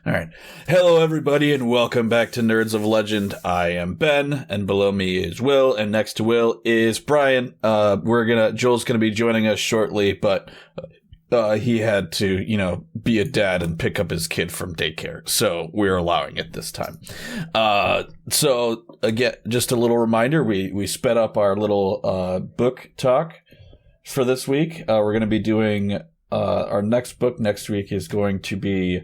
All right. Hello, everybody, and welcome back to Nerds of Legend. I am Ben, and below me is Will, and next to Will is Brian. Joel's gonna be joining us shortly, but he had to, be a dad and pick up his kid from daycare, so we're allowing it this time. So again, just a little reminder: we sped up our little book talk for this week. We're going to be doing our next book next week is going to be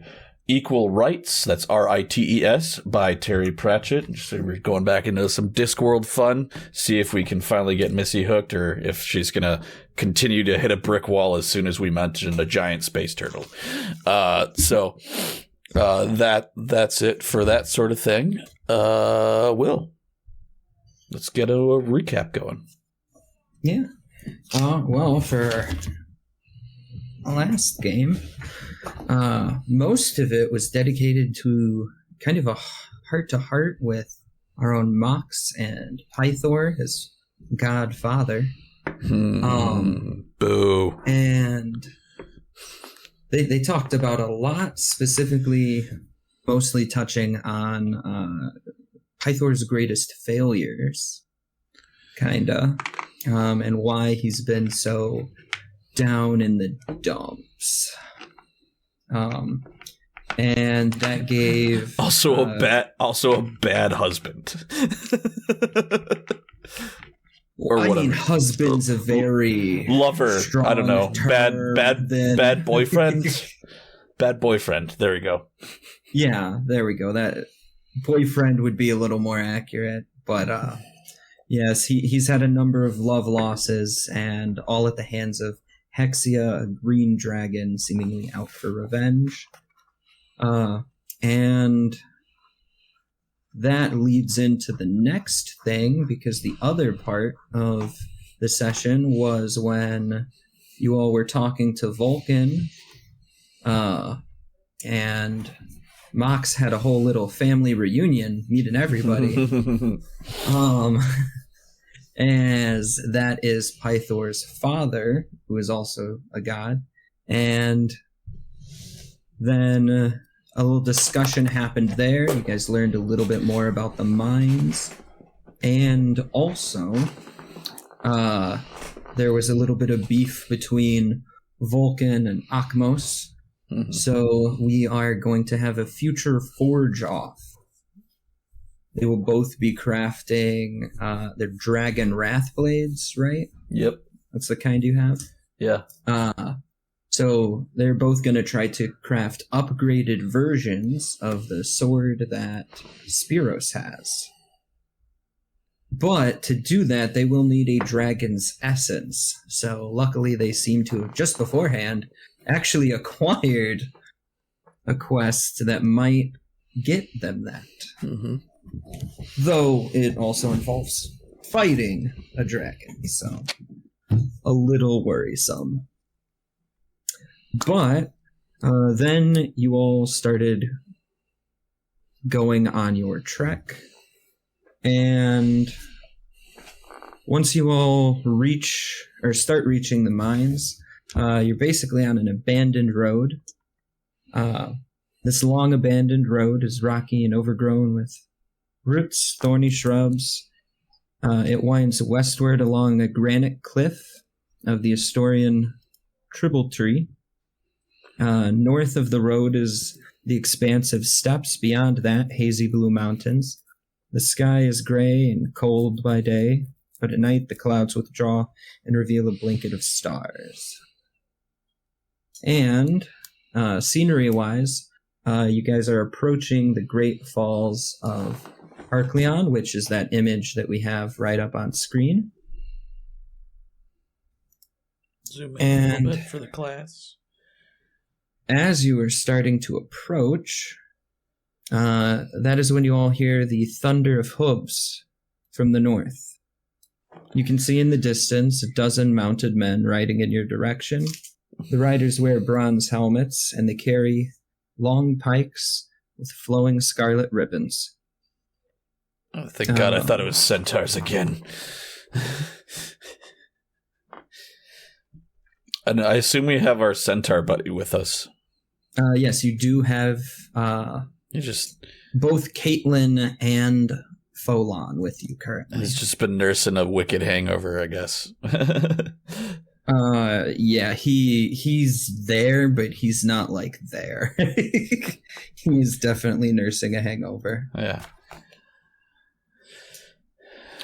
Equal Rights, that's Rites, by Terry Pratchett. So we're going back into some Discworld fun, see if we can finally get Missy hooked, or if she's going to continue to hit a brick wall as soon as we mention a giant space turtle. That's it for that sort of thing. Will, let's get a recap going. Yeah. Well, for the last game, most of it was dedicated to kind of a heart-to-heart with our own Mox and Pythor, his godfather. Boo. And they talked about a lot, specifically, mostly touching on Pythor's greatest failures, kinda, and why he's been so down in the dumps. And that gave also a bad husband. Or whatever. I mean, husband's a very lover. Strong I don't know. Bad boyfriend. Bad boyfriend. There we go. Yeah, there we go. That boyfriend would be a little more accurate, but yes, he's had a number of love losses, and all at the hands of Hexia, a green dragon, seemingly out for revenge. And that leads into the next thing, because the other part of the session was when you all were talking to Vulcan, and Mox had a whole little family reunion, meeting everybody. As that is Pythor's father, who is also a god. And then a little discussion happened there. You guys learned a little bit more about the mines. And also, there was a little bit of beef between Vulcan and Akmos. Mm-hmm. So we are going to have a future forge-off. They will both be crafting their dragon wrath blades, right? Yep. That's the kind you have? Yeah. So they're both going to try to craft upgraded versions of the sword that Spiros has. But to do that, they will need a dragon's essence. So luckily they seem to have, just beforehand, actually acquired a quest that might get them that. Mm-hmm. Though it also involves fighting a dragon, so a little worrisome. But then you all started going on your trek, and once you all start reaching the mines, you're basically on an abandoned road. This long abandoned road is rocky and overgrown with roots, thorny shrubs. It winds westward along a granite cliff of the Astorian Tribble Tree. North of the road is the expanse of steppes. Beyond that, hazy blue mountains. The sky is gray and cold by day, but at night the clouds withdraw and reveal a blanket of stars. And scenery-wise, you guys are approaching the Great Falls of Arcleon, which is that image that we have right up on screen. Zoom in a little bit for the class. As you are starting to approach, that is when you all hear the thunder of hooves from the north. You can see in the distance a dozen mounted men riding in your direction. The riders wear bronze helmets, and they carry long pikes with flowing scarlet ribbons. Oh, thank God, I thought it was centaurs again. And I assume we have our centaur buddy with us. Yes, you do have You just both Caitlin and Folon with you currently. He's just been nursing a wicked hangover, I guess. Yeah, he's there, but he's not like there. He's definitely nursing a hangover. Yeah.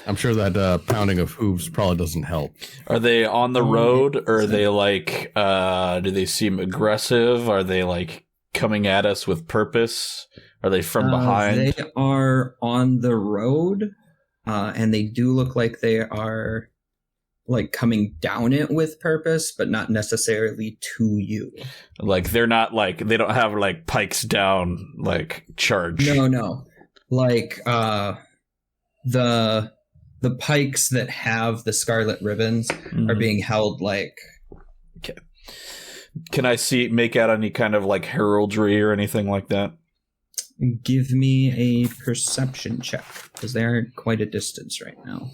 I'm sure that pounding of hooves probably doesn't help. Are they on the road, or are they like, do they seem aggressive? Are they like coming at us with purpose? Are they from behind? They are on the road, and they do look like they are like coming down it with purpose, but not necessarily to you. Like they're not like, they don't have like pikes down, like charge. No. Like the pikes that have the scarlet ribbons are being held like. Okay. Can I make out any kind of like heraldry or anything like that? Give me a perception check, because they are quite a distance right now.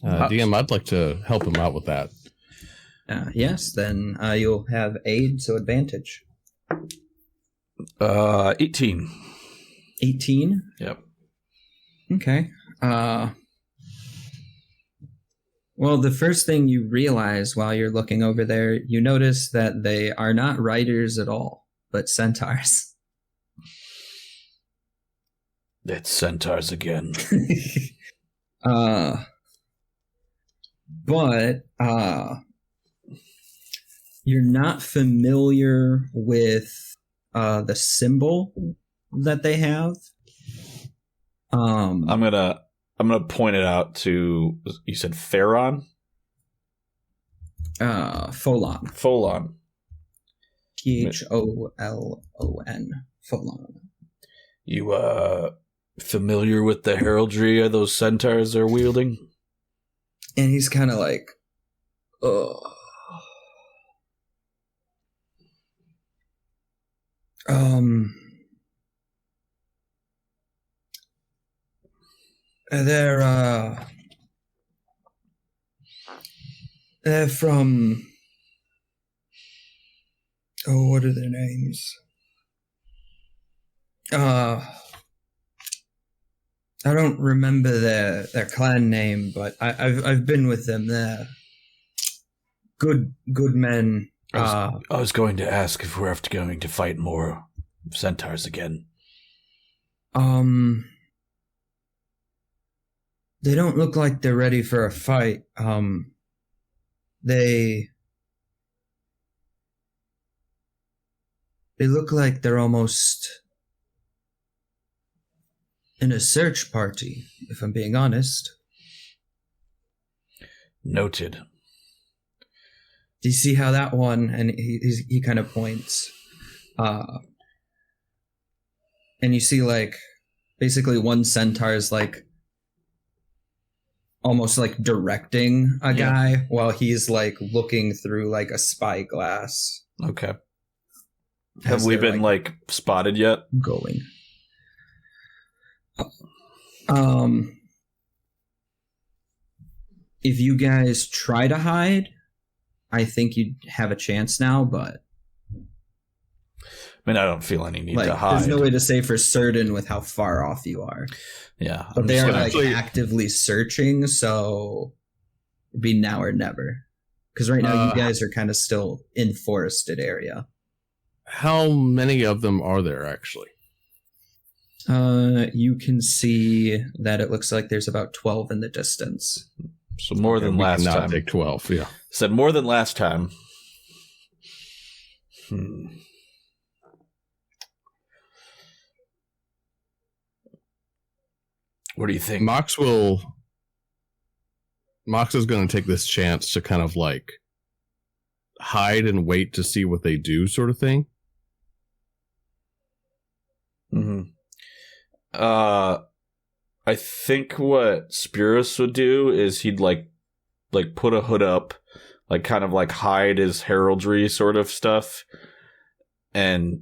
DM, I'd like to help him out with that. Yes, then you'll have aid, so advantage. 18. 18? Yep. Okay. Well, the first thing you realize while you're looking over there, you notice that they are not riders at all, but centaurs. It's centaurs again. But you're not familiar with the symbol that they have. I'm gonna point it out to, you said Theron? Folon. Folon. Pholon. Folon. You familiar with the heraldry of those centaurs are wielding? And he's kind of like, ugh. They're from, what are their names? I don't remember their clan name, but I've been with them. They're good men. I was going to ask if we're going to fight more centaurs again. They don't look like they're ready for a fight. They look like they're almost in a search party, if I'm being honest. Noted. Do you see how that one, and he kind of points, and you see like basically one centaur is like almost like directing a guy while he's like looking through like a spyglass. Okay. Have we been like spotted yet? Going. If you guys try to hide, I think you'd have a chance now, but I mean, I don't feel any need to hide. There's no way to say for certain with how far off you are. Yeah. But they are like actively searching, so it'd be now or never. Because right now you guys are kind of still in forested area. How many of them are there, actually? You can see that it looks like there's about 12 in the distance. So more than last time. Not take 12, yeah. Said more than last time. What do you think? Mox is going to take this chance to kind of like hide and wait to see what they do, sort of thing. I think what Spurus would do is he'd like put a hood up, like kind of like hide his heraldry sort of stuff, and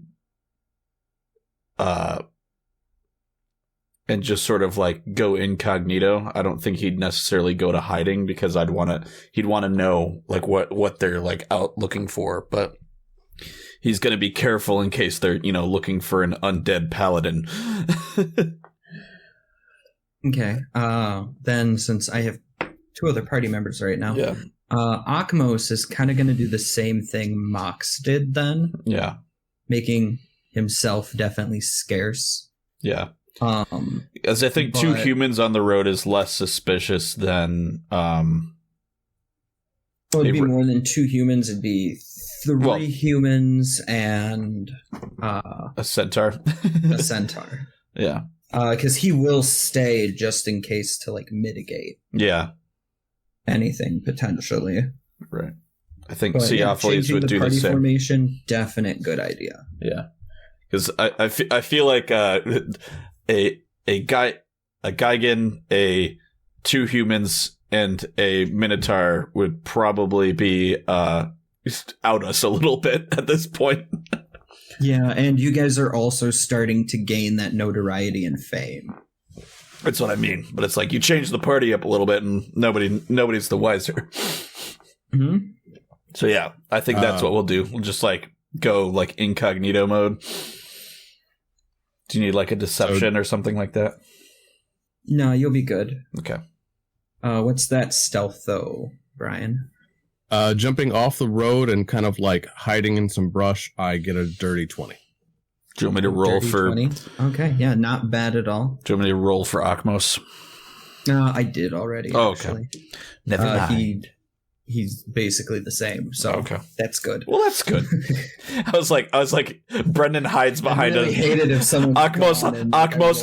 and just sort of like go incognito. I don't think he'd necessarily go to hiding because he'd want to know like what they're like out looking for, but he's going to be careful in case they're, looking for an undead paladin. Okay. Then since I have 2 other party members right now, Yeah. Akmos is kind of going to do the same thing Mox did then. Yeah. Making himself definitely scarce. Yeah. As I think 2 humans on the road is less suspicious than it'd be more than 2 humans. It'd be 3 humans and a centaur. a centaur. Yeah. Because he will stay just in case to like mitigate. Yeah. Anything potentially. Right. I think But, Theophilus would do the same. Formation, definite good idea. Yeah. Because I feel like a Gigan, 2 humans, and a Minotaur would probably be out us a little bit at this point. Yeah, and you guys are also starting to gain that notoriety and fame. That's what I mean. But it's like you change the party up a little bit, and nobody's the wiser. Mm-hmm. So yeah, I think that's what we'll do. We'll just like go like incognito mode. Do you need like a deception or something like that? No, you'll be good. Okay. What's that stealth though, Brian? Jumping off the road and kind of like hiding in some brush, I get a dirty 20. Do you want me to roll for 20? Okay, yeah, not bad at all. Do you want me to roll for Akmos? I did already. Oh, actually. okay. Never mind. He's basically the same, so that's good. Well, that's good. I was like, Brendan hides behind I really hated if someone Akmos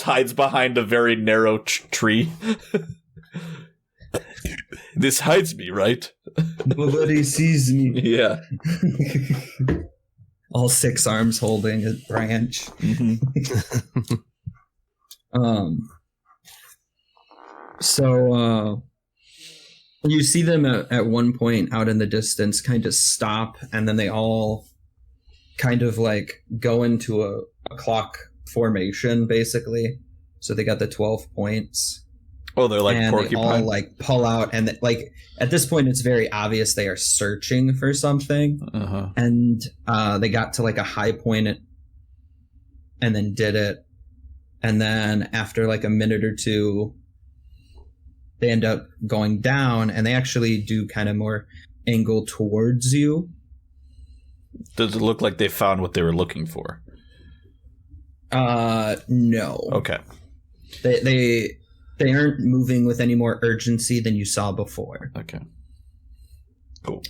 hides behind a very narrow tree. This hides me, right? Nobody sees me. Yeah. All 6 arms holding a branch. Mm-hmm. So you see them at one point out in the distance kind of stop, and then they all kind of like go into a clock formation, basically. So they got the 12 points. Oh, they're like and porcupine. they all like pull out, and like at this point it's very obvious they are searching for something. Uh-huh. And they got to like a high point and then did it, and then after like a minute or 2 they end up going down, and they actually do kind of more angle towards you. Does it look like they found what they were looking for? No. Okay. They aren't moving with any more urgency than you saw before. Okay. Cool.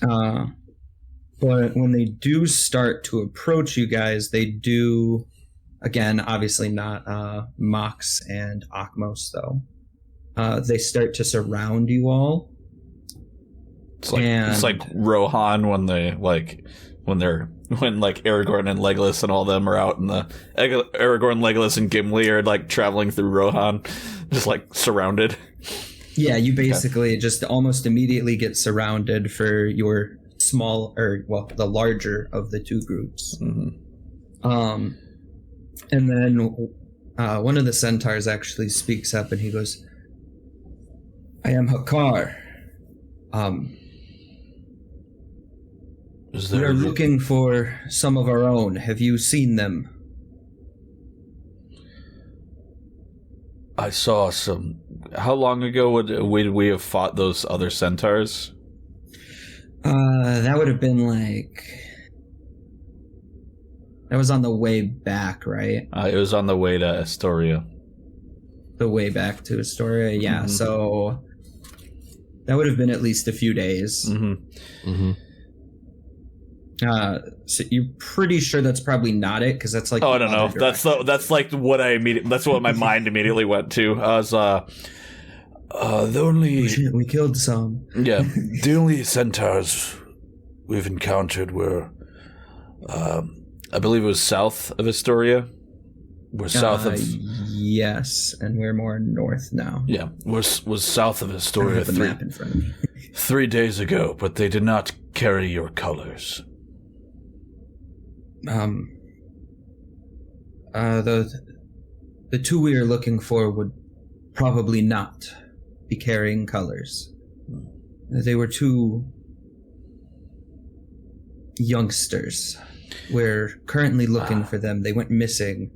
But when they do start to approach you guys, they do, again, obviously not Mox and Akmos, though. They start to surround you all. It's like Rohan when Aragorn and Legolas and all them are out, and Aragorn, Legolas, and Gimli are like traveling through Rohan, just like surrounded. Yeah, you basically just almost immediately get surrounded for your the larger of the 2 groups. Mm-hmm. And then one of the centaurs actually speaks up, and he goes, "I am Hakar. We are looking for some of our own. Have you seen them?" I saw some. How long ago would we have fought those other centaurs? That would have been like... That was on the way back, right? It was on the way to Astoria. The way back to Astoria, yeah. Mm-hmm. So that would have been at least a few days. Mm-hmm. Mm-hmm. So you're pretty sure that's probably not it, because that's like... Oh, I don't know. That's like what that's what my mind immediately went to. I was the only... We killed some. Yeah. The only centaurs we've encountered were, I believe it was south of Astoria. We're south of... Yes, and we're more north now. Yeah, was south of Astoria I have the map in front of me. 3 days ago, but they did not carry your colors. the two we are looking for would probably not be carrying colors. They were two youngsters. We're currently looking for them. They went missing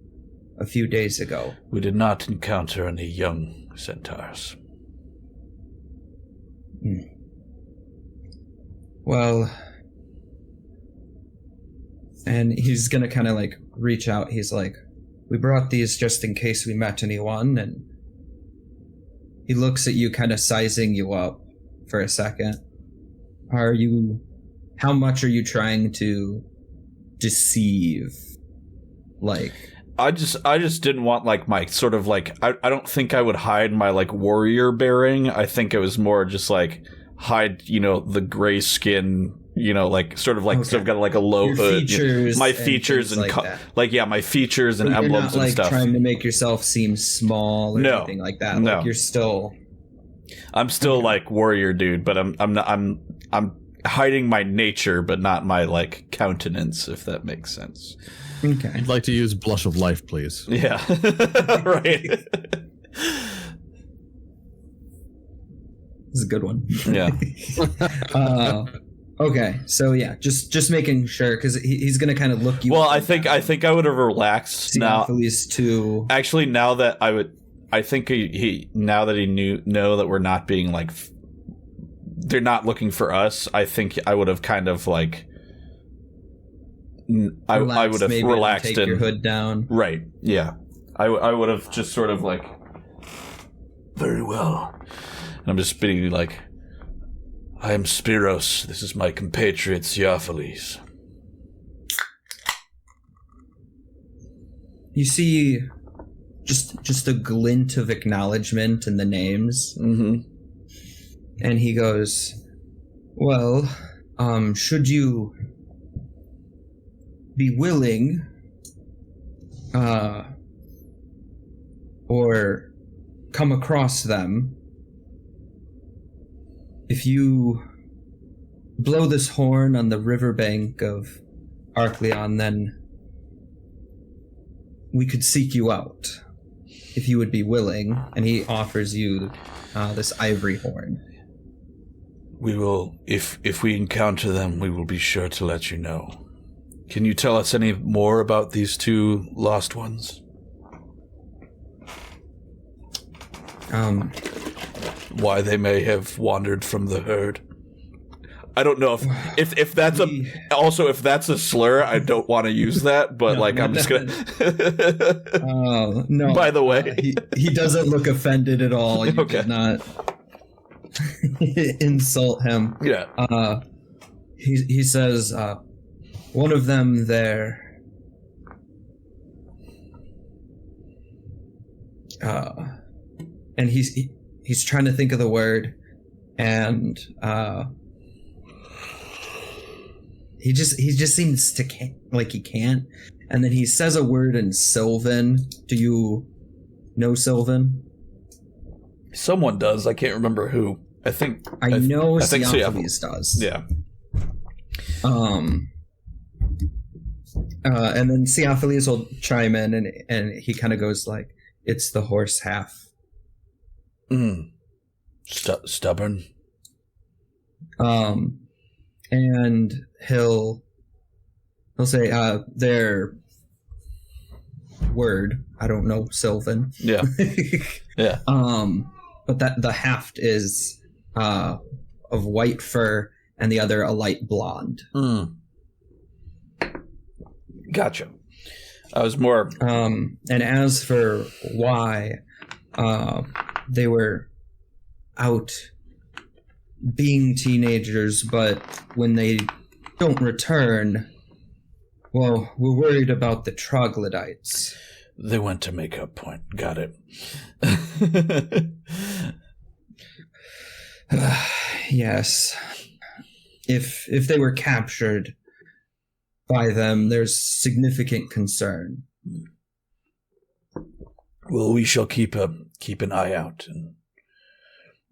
a few days ago. We did not encounter any young centaurs. Well, and he's gonna kind of like reach out. He's like, we brought these just in case we met anyone, and he looks at you, kind of sizing you up for a second. How much are you trying to deceive? Like, I just didn't want like my sort of like I don't think I would hide my like warrior bearing. I think it was more just like hide, the gray skin, like sort of like okay. so I've got like a low Your hood, features my and features and things like that. like yeah, my features and But emblems you're not, and stuff. Trying to make yourself seem small or No. anything like that. No. Like you're still. I'm still like warrior dude, but I'm hiding my nature, but not my like countenance, if that makes sense. Okay. I'd like to use Blush of Life, please. Yeah, right. This is a good one. Yeah. Okay, so yeah, just making sure because he's gonna kind of look you. Well, up I think I would have relaxed now. Too. Actually, now that I think he now that he know that we're not being like, they're not looking for us. I think I would have kind of like, I would have relaxed take and your hood down. Right. Yeah. I would have just sort of like, very well. And I'm just being like, I am Spiros. This is my compatriot Theophiles. You see just a glint of acknowledgement in the names. Mm-hmm. And he goes, well, should you be willing, or come across them, if you blow this horn on the riverbank of Arkleon, then we could seek you out, if you would be willing. And he offers you this ivory horn. We will, if we encounter them, we will be sure to let you know. Can you tell us any more about these two lost ones? Why they may have wandered from the herd? I don't know if that's if that's a slur, I don't want to use that, but no, I'm just gonna. Oh no! By the way, he doesn't look offended at all. You okay. did not insult him. Yeah. He says, one of them there. And he's trying to think of the word, and he just seems to like he can't. And then he says a word in Sylvan. Do you know Sylvan? Someone does. I can't remember who. I think Theophiles does. Yeah. And then Theophiles will chime in, and he kind of goes like, "It's the horse half." Stubborn. And he'll say their word. I don't know Sylvan. Yeah. Yeah. But that the haft is of white fur, and the other a light blonde. Gotcha. I was more. And as for why, they were out being teenagers, but when they don't return, well, we're worried about the troglodytes. They went to make up point. Got it. Yes. If they were captured by them, there's significant concern. Well, we shall keep an eye out and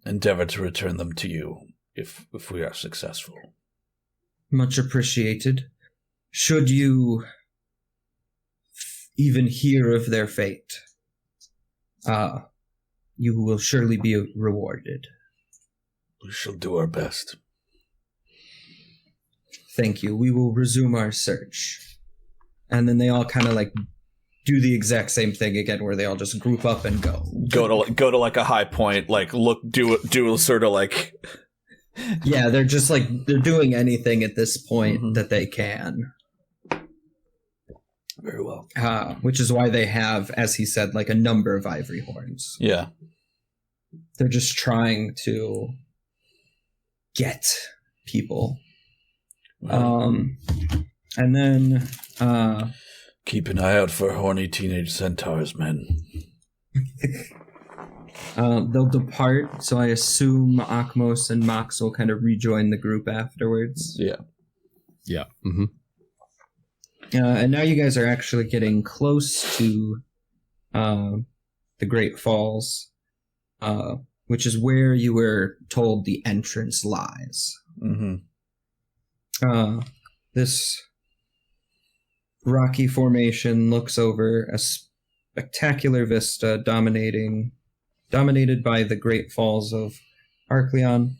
endeavor to return them to you if we are successful. Much appreciated. Should you even hear of their fate, You will surely be rewarded. We shall do our best. Thank you. We will resume our search. And then they all kind of like do the exact same thing again, where they all just group up and go. Go to like a high point, like do sort of like. Yeah, they're just like they're doing anything at this point that they can. Very well. Which is why they have, as he said, like a number of ivory horns. Yeah. They're just trying to get people. And then keep an eye out for horny teenage centaurs, men. They'll depart, so I assume Akmos and Mox will kind of rejoin the group afterwards. Yeah. Yeah. Mm-hmm. And now you guys are actually getting close to the Great Falls, which is where you were told the entrance lies. Mm-hmm. This rocky formation looks over a spectacular vista dominated by the Great Falls of Arkleon.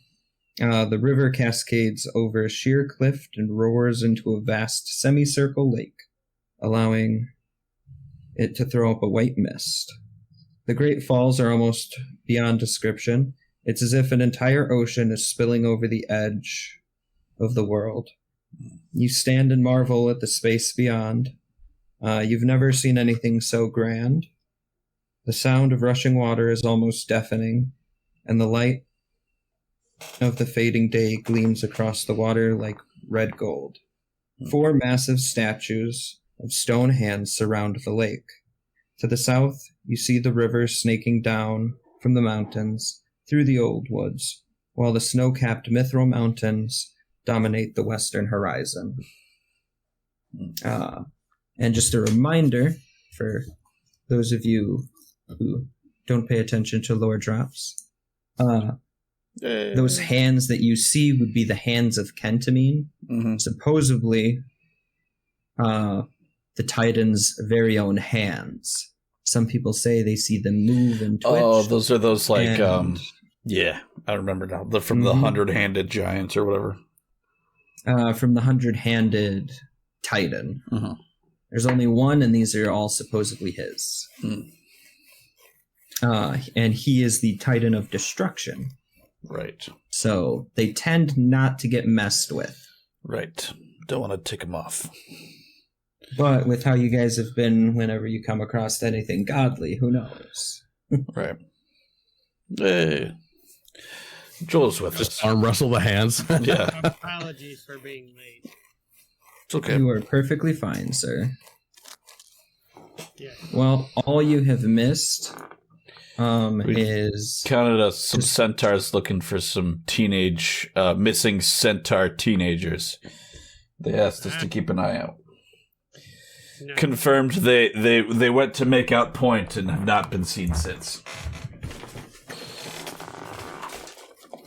The river cascades over a sheer cliff and roars into a vast semicircle lake, allowing it to throw up a white mist. The Great Falls are almost beyond description. It's as if an entire ocean is spilling over the edge of the world. You stand and marvel at the space beyond. You've never seen anything so grand. The sound of rushing water is almost deafening, and the light of the fading day gleams across the water like red gold. 4 massive statues of stone hands surround the lake. To the south, you see the river snaking down from the mountains through the old woods, while the snow-capped Mythril mountains dominate the western horizon. And just a reminder for those of you who don't pay attention to lore drops, those hands that you see would be the hands of Kentamine. Mm-hmm. Supposedly, the Titan's very own hands. Some people say they see them move and twitch. Oh, those are those like, yeah, I remember now. They're from the 100-handed giants or whatever. From the 100-handed Titan. Mm-hmm. There's only one, and these are all supposedly his. And he is the Titan of Destruction. Right. So they tend not to get messed with. Right. Don't want to tick him off. But with how you guys have been whenever you come across anything godly, who knows? Right. Hey. Joel's with Just us. arm wrestle the hands. Yeah. Apologies for being late. It's okay. You are perfectly fine, sir. Yeah. Well, all you have missed is... Counted us some centaurs looking for some missing centaur teenagers. They asked us to keep an eye out. No. Confirmed they went to make out point and have not been seen since.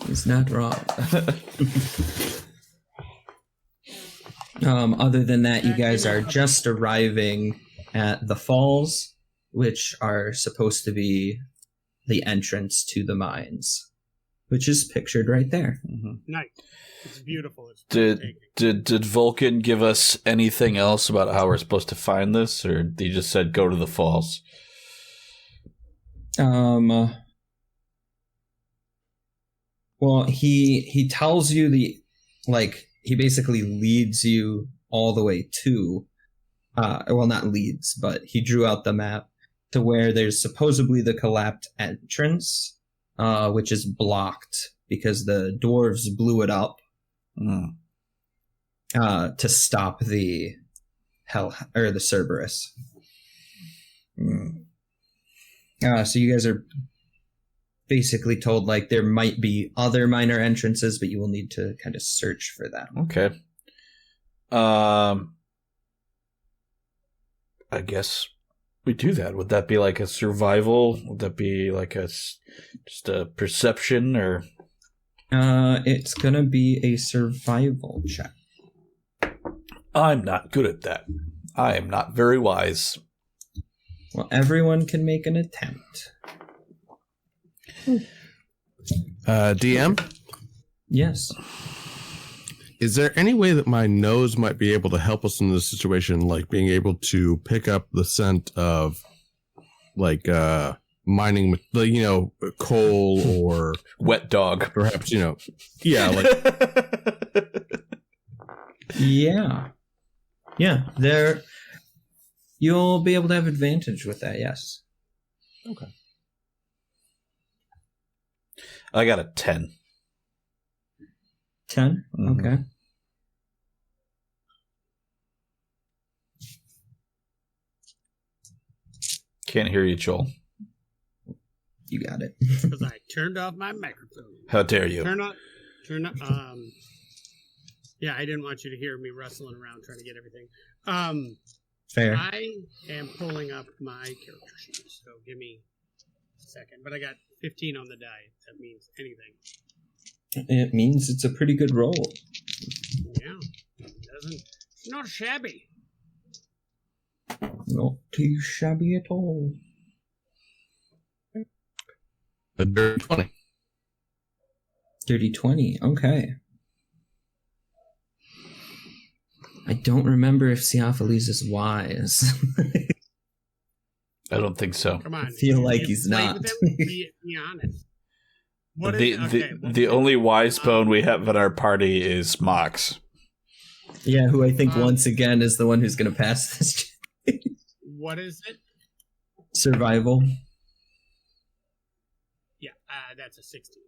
He's not wrong. Other than that, you guys are just arriving at the falls, which are supposed to be the entrance to the mines, which is pictured right there. Mm-hmm. Nice. It's beautiful. It's Did Vulcan give us anything else about how we're supposed to find this, or he just said go to the falls? Well, he tells you he basically leads you all the way to, well, not leads, but he drew out the map to where there's supposedly the collapsed entrance, which is blocked because the dwarves blew it up to stop the the Cerberus. So you guys are basically told there might be other minor entrances, but you will need to kind of search for them. Okay. I guess we do that. Would that be like a survival? Would that be like just a perception, or? It's gonna be a survival check. I'm not good at that. I am not very wise. Well, everyone can make an attempt. DM, Yes. is there any way that my nose might be able to help us in this situation, like being able to pick up the scent of, like, mining, coal or Wet dog. perhaps, yeah, like, Yeah. Yeah, there. You'll be able to have advantage with that, yes. okay. I got a 10. 10? Mhm. Okay. Can't hear you, Joel. You got it. Because I turned off my microphone. How dare you? Turn up. Yeah, I didn't want you to hear me rustling around trying to get everything. Fair. I am pulling up my character sheet, so give me a second. But I got 15 on the die. If that means anything. It means it's a pretty good roll. Yeah, it's not shabby. Not too shabby at all. A dirty 20. Dirty 20. Okay. I don't remember if Theophilus is wise. I don't think so. Come on. I feel like You he's played not. with him? Be honest. What is The only wise bone we have in our party is Mox. Yeah, who I think once again is the one who's going to pass this check. What is it? Survival. Yeah, that's a 16.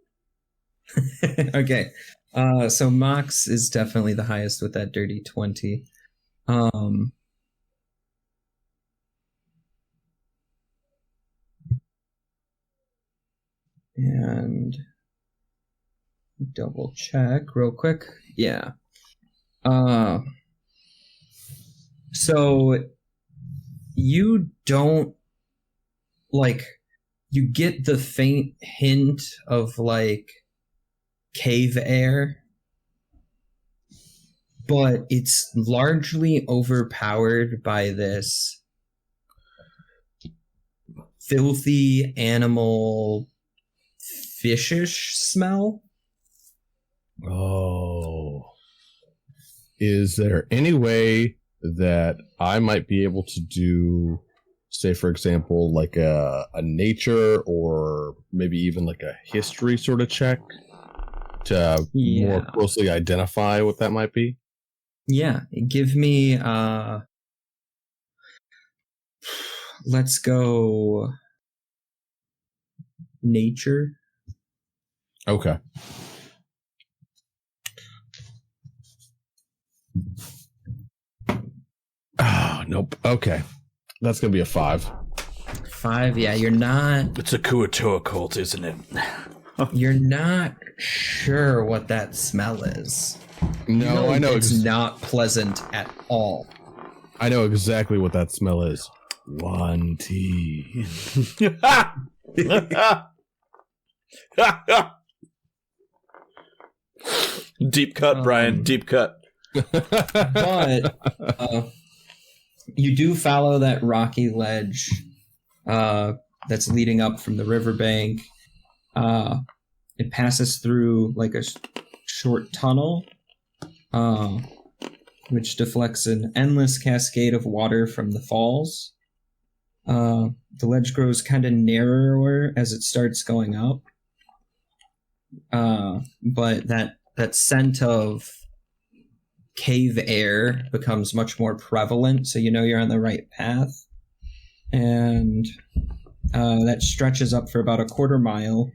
Okay. So Mox is definitely the highest with that dirty 20. And double check real quick. Yeah. So you don't you get the faint hint of cave air, but it's largely overpowered by this filthy animal fishish smell. Oh. Is there any way that I might be able to do, say, for example, like a nature or maybe even like a history sort of check to more closely identify what that might be? Yeah, give me let's go nature. Okay. Oh, nope. Okay. That's going to be a 5. 5, yeah, you're not It's a Kuatoa cult, isn't it? you're not sure what that smell is. No, I know. It's not pleasant at all. I know exactly what that smell is. 1 tea. Deep cut, Brian. Deep cut. But you do follow that rocky ledge that's leading up from the riverbank. It passes through like a short tunnel, which deflects an endless cascade of water from the falls. The ledge grows kind of narrower as it starts going up. But that scent of cave air becomes much more prevalent, so you know you're on the right path. And that stretches up for about a quarter mile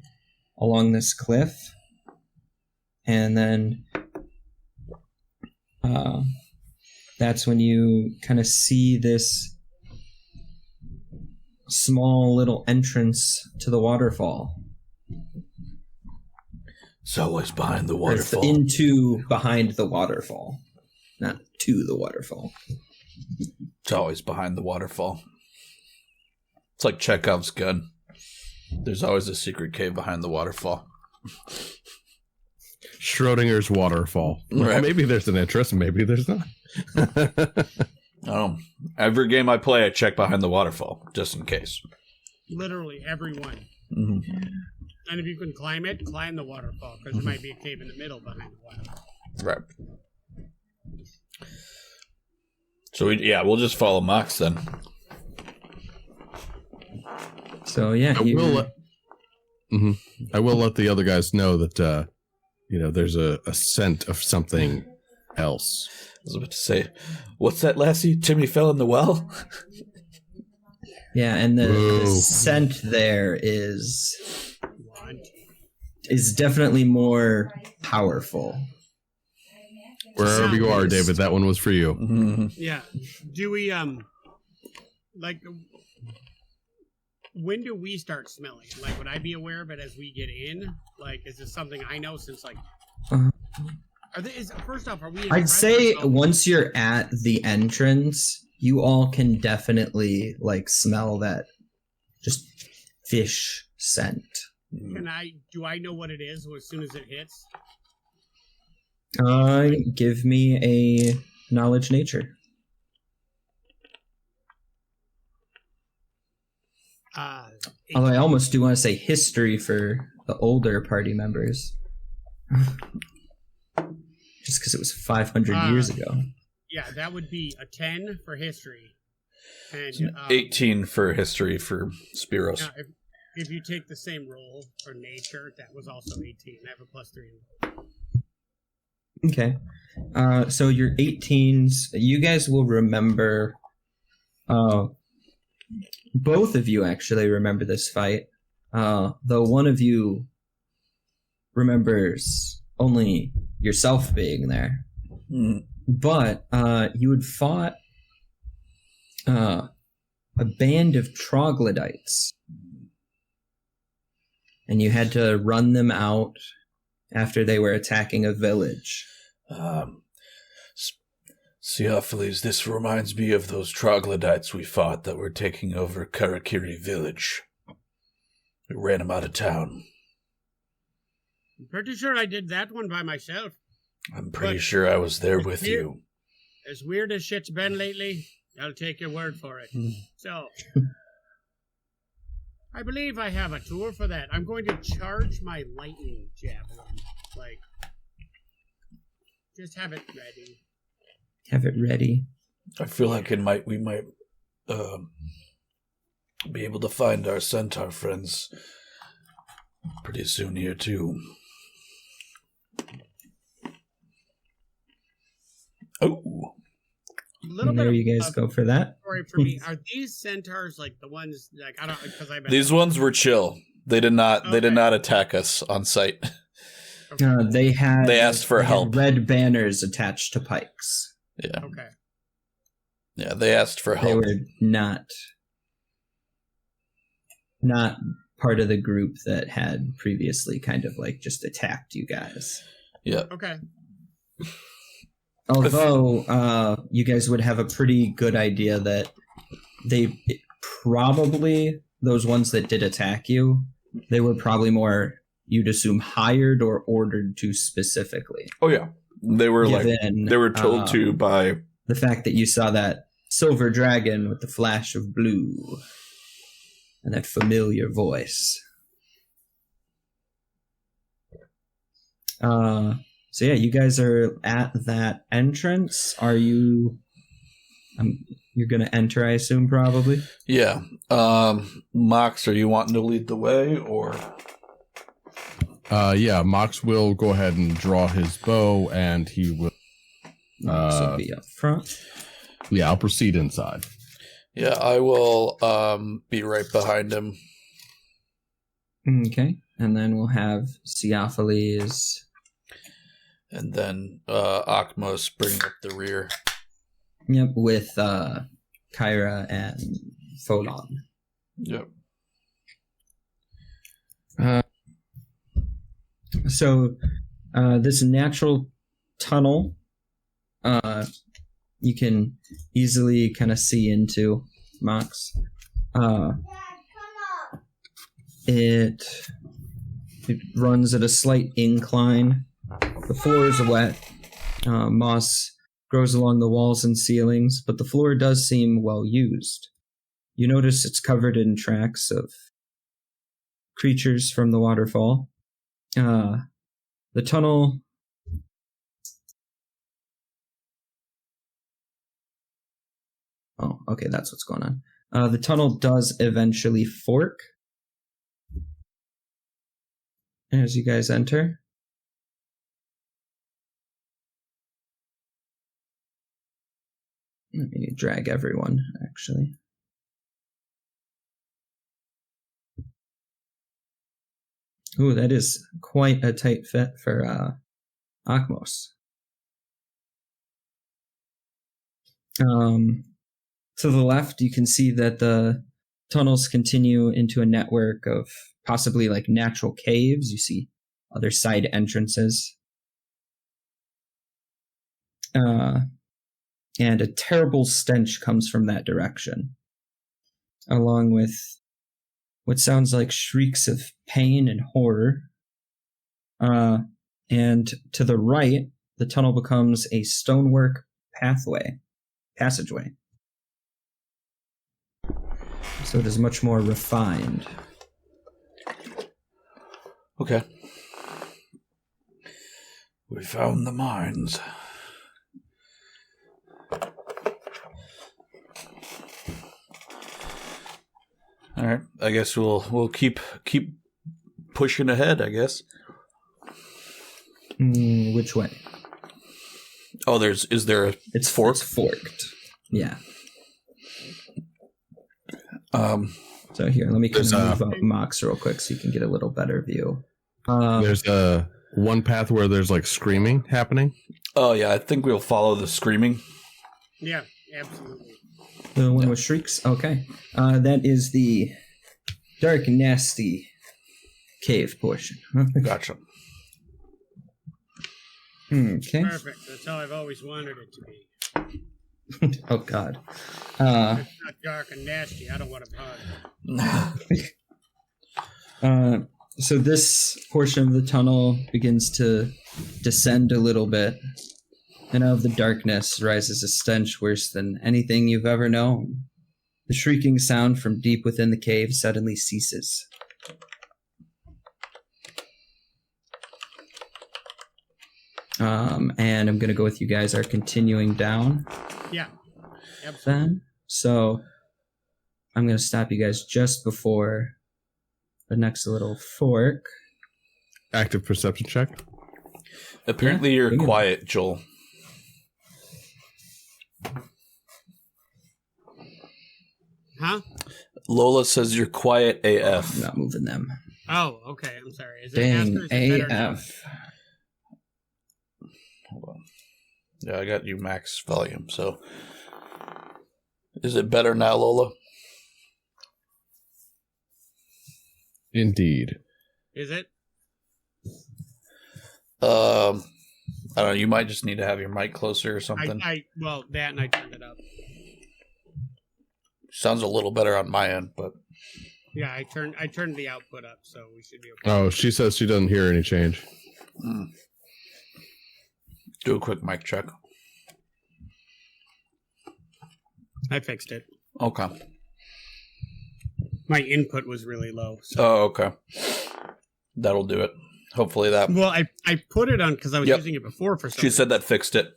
along this cliff. And then that's when you kind of see this small little entrance to the waterfall. It's always behind the Or it's waterfall. into behind the waterfall, not to the waterfall. It's always behind the waterfall. It's like Chekhov's gun. There's always a secret cave behind the waterfall. Schrodinger's waterfall. Well, Right. maybe there's an interest, maybe there's not. Every game I play, I check behind the waterfall, just in case. Literally everyone. Mm-hmm. And if you can climb it, climb the waterfall, because there might be a cave in the middle behind the waterfall. Right. So, we'll just follow Mox then. So, yeah. I will let the other guys know that, there's a scent of something else. I was about to say, what's that, lassie? Timmy fell in the well? Yeah, and the scent there is definitely more powerful. Wherever you are, David, that one was for you. Mm-hmm. Yeah. Do we, when do we start smelling? Like, would I be aware of it as we get in? Like, is this something I know since, like... first off, are we... I'd say once you're at the entrance, you all can definitely, smell that just fish scent. Do I know what it is as soon as it hits? Give me a knowledge nature. Although I almost do want to say history for the older party members. Just because it was 500 years ago. Yeah, that would be a 10 for history. And 18 for history for Spiros. Now, if you take the same roll for nature, that was also 18. I have a +3. Okay. So your 18s, you guys will remember... both of you actually remember this fight, though one of you remembers only yourself being there. Mm. But you had fought a band of troglodytes, and you had to run them out after they were attacking a village. Theophiles, this reminds me of those troglodytes we fought that were taking over Karakiri village. We ran them out of town. I'm pretty sure I did that one by myself. I'm pretty sure I was there with you. As weird as shit's been lately, I'll take your word for it. So, I believe I have a tour for that. I'm going to charge my lightning javelin. Just have it ready. Have it ready. I feel like we might be able to find our centaur friends pretty soon here too. Oh, There you guys go for that. Story for me. Are these centaurs the ones I don't because I've been these ones were chill. They did not. Okay. They did not attack us on sight. Okay. They asked for help. Red banners attached to pikes. Yeah. Okay. Yeah, they asked for help. They were not part of the group that had previously kind of just attacked you guys. Yeah. Okay. Although you guys would have a pretty good idea that they probably, those ones that did attack you, they were probably more, you'd assume, hired or ordered to specifically. Oh yeah. They were they were told to by the fact that you saw that silver dragon with the flash of blue and that familiar voice. So yeah, you guys are at that entrance. Are you? You're gonna enter, I assume, probably. Yeah. Mox, are you wanting to lead the way, or? Yeah, Mox will go ahead and draw his bow, and he will... Mox will be up front. Yeah, I'll proceed inside. Yeah, I will be right behind him. Okay, and then we'll have Theophiles. And then Akmos bring up the rear. Yep, with Kyra and Folon. Yep. So this natural tunnel you can easily kind of see into, Mox. It runs at a slight incline. The floor is wet. Moss grows along the walls and ceilings, but the floor does seem well used. You notice it's covered in tracks of creatures from the waterfall. The tunnel... Oh, okay, that's what's going on. The tunnel does eventually fork as you guys enter. Let me drag everyone, actually. Ooh, that is quite a tight fit for Akmos. To the left, you can see that the tunnels continue into a network of possibly like natural caves. You see other side entrances. And a terrible stench comes from that direction, along with what sounds like shrieks of pain and horror. And to the right, the tunnel becomes a stonework passageway. So it is much more refined. Okay. We found the mines. All right. I guess we'll keep pushing ahead, I guess. Which way? Oh, is there a It's fork? It's forked. Yeah. So here, let me kind of move up Mox real quick so you can get a little better view. There's one path where there's like screaming happening. Oh yeah, I think we'll follow the screaming. Yeah, absolutely. The one with shrieks? Okay. That is the dark, nasty cave portion. Gotcha. Okay. Perfect. That's how I've always wanted it to be. Oh, God. If it's not dark and nasty, I don't want to bother. So this portion of the tunnel begins to descend a little bit, and out of the darkness rises a stench worse than anything you've ever known. The shrieking sound from deep within the cave suddenly ceases. And I'm going to go with you guys are continuing down. Yeah, absolutely. Then. So I'm going to stop you guys just before the next little fork. Active perception check. Apparently you're quiet, Joel. Huh? Lola says you're quiet AF. I'm not moving them. Oh, okay. I'm sorry. Is it Dang, faster or is it better now? AF. Hold on. Yeah, I got you max volume, so... Is it better now, Lola? Indeed. Is it? I don't know, you might just need to have your mic closer or something. Well, that and I turned it up. Sounds a little better on my end, but... Yeah, I turned the output up, so we should be okay. Oh, she says she doesn't hear any change. Do a quick mic check. I fixed it. Okay. My input was really low. So. Oh, okay. That'll do it. Hopefully that... Well, I put it on because I was using it before for some She said that fixed it.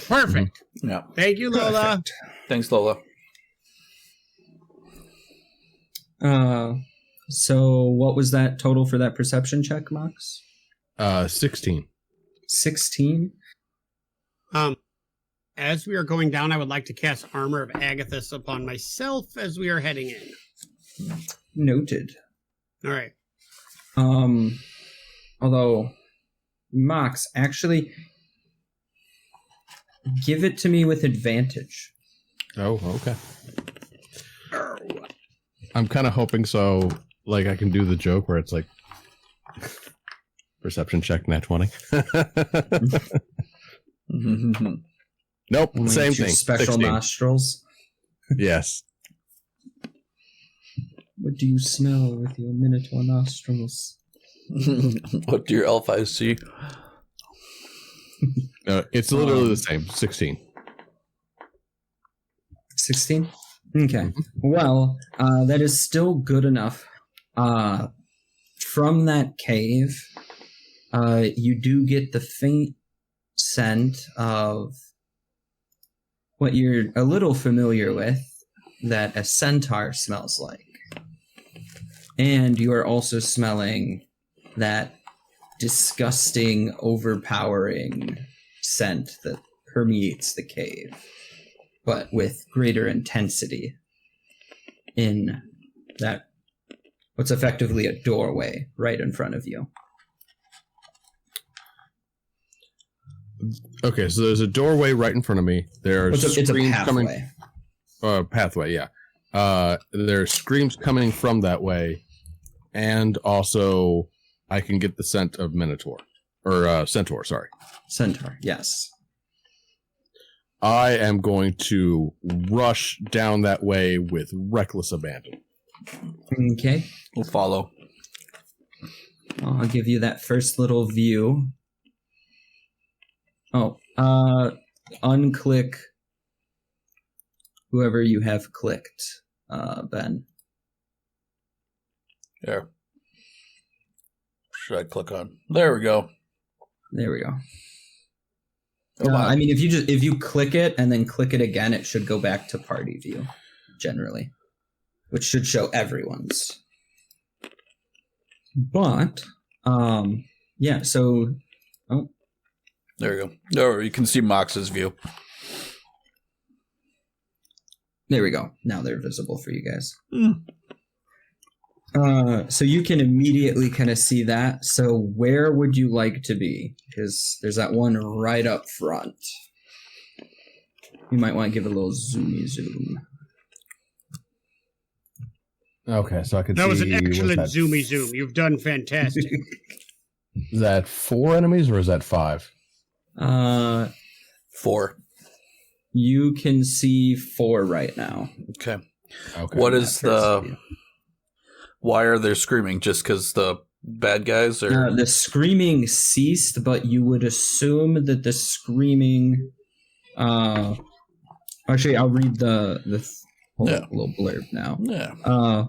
Perfect. Yeah. Thank you, Lola. Perfect. Thanks, Lola. So what was that total for that perception check, Mox? 16. 16? As we are going down, I would like to cast Armor of Agathis upon myself as we are heading in. Noted. All right. Although, Mox, actually, give it to me with advantage. Oh, okay. I'm kind of hoping so, like, I can do the joke where it's like, perception check, nat 20. Nope, Only same two thing. Special 16. nostrils. Yes. What do you smell with your minotaur nostrils? What do your elf eyes see? It's literally the same. 16. 16? Okay. Well, that is still good enough. From that cave, you do get the faint scent of what you're a little familiar with, that a centaur smells like. And you are also smelling that disgusting, overpowering scent that permeates the cave, but with greater intensity in that what's effectively a doorway right in front of you. Okay, so there's a doorway right in front of me. There's It's a screams pathway. coming. Pathway, yeah. There's screams coming from that way, and also I can get the scent of Minotaur or Centaur. Sorry, Centaur. Yes. I am going to rush down that way with reckless abandon. Okay. We'll follow. I'll give you that first little view. Oh, unclick whoever you have clicked, Ben. There. Should I click on? There we go. There we go. Oh, wow. I mean, if you click it and then click it again, it should go back to party view, generally, which should show everyone's. But, yeah. So, There you go. There, you can see Mox's view. there we go. Now they're visible for you guys. Mm. So you can immediately kind of see that. So where would you like to be? Because there's that one right up front. You might want to give it a little zoomy zoom. Okay, so I could see. That was an excellent that, zoomy zoom. You've done fantastic. Is that 4 enemies or is that 5? 4. You can see 4 right now. Okay. Okay. What is the... Why are they screaming? Just because the bad guys are... The screaming ceased, but you would assume that the screaming... actually, I'll read the whole little blurb now. Yeah.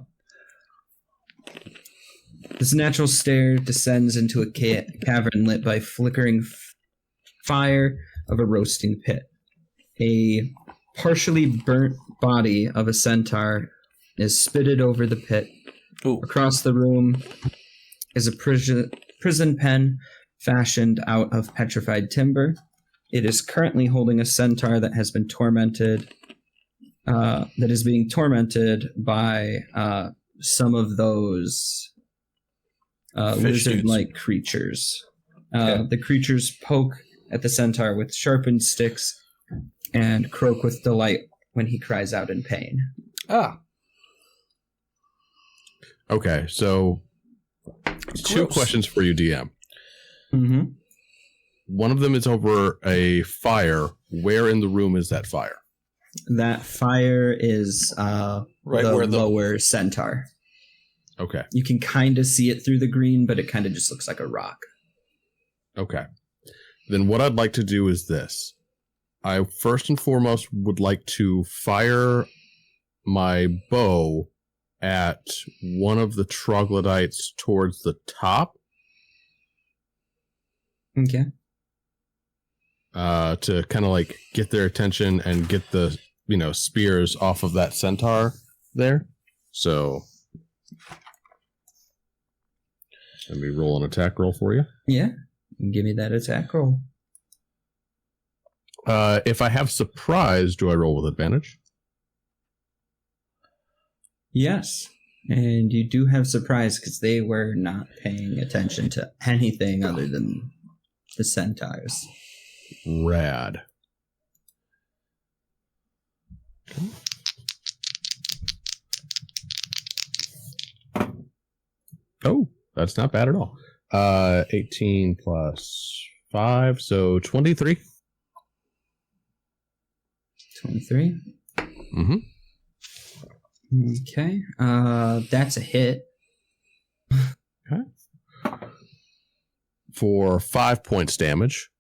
This natural stair descends into a cavern lit by flickering fire of a roasting pit. A partially burnt body of a centaur is spitted over the pit. Ooh. Across the room is a prison pen fashioned out of petrified timber. It is currently holding a centaur that has been tormented, that is being tormented by some of those lizard-like creatures. The creatures poke at the centaur with sharpened sticks and croak with delight when he cries out in pain. Ah. Okay, so 2 questions for you, DM. Mm-hmm. One of them is over a fire. Where in the room is that fire? That fire is Right the where the lower centaur. Okay. You can kind of see it through the green, but it kind of just looks like a rock. Okay. Then what I'd like to do is this. I first and foremost would like to fire my bow at one of the troglodytes towards the top. Okay. To kind of like get their attention and get the, spears off of that centaur there. So let me roll an attack roll for you. Yeah. Give me that attack roll. If I have surprise, do I roll with advantage? Yes. And you do have surprise because they were not paying attention to anything other than the centaurs. Rad. Oh, that's not bad at all. 18 plus 5, so 23. 23. Mm-hmm. Okay. That's a hit. Okay. For 5 points damage.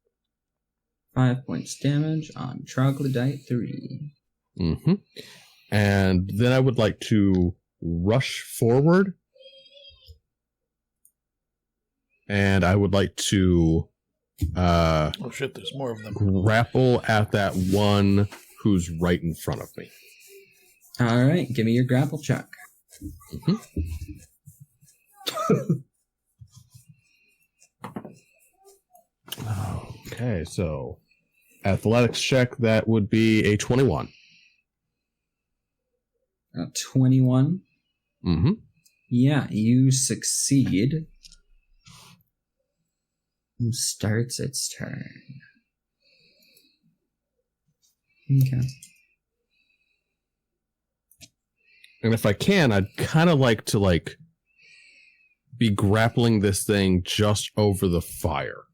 5 points damage on Troglodyte 3. Mm-hmm. And then I would like to rush forward. And I would like to Oh shit, there's more of them. grapple at that one who's right in front of me. All right, give me your grapple check. Mm-hmm. Okay, so athletics check, that would be a 21. 21. Mm-hmm. Yeah, you succeed. Who starts its turn? Okay. And if I can, I'd kind of like to be grappling this thing just over the fire.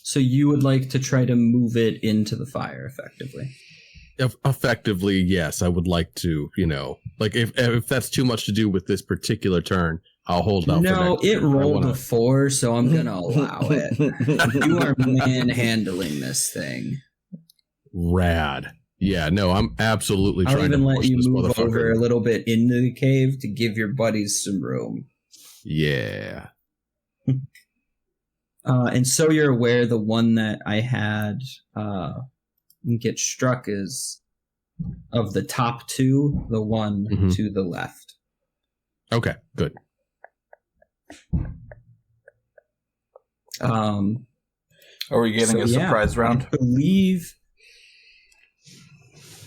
So you would like to try to move it into the fire, effectively. Effectively, yes. I would like to, if that's too much to do with this particular turn, I'll hold out. No, for it turn. rolled a 4, so I'm going to allow it. You are manhandling this thing. Rad. Yeah, no, I'm absolutely I'll trying to even let push you this move motherfucker. over a little bit into the cave to give your buddies some room. Yeah. And so you're aware the one that I had get struck is of the top two, the one to the left. Okay, good. Are we getting a surprise round? I believe.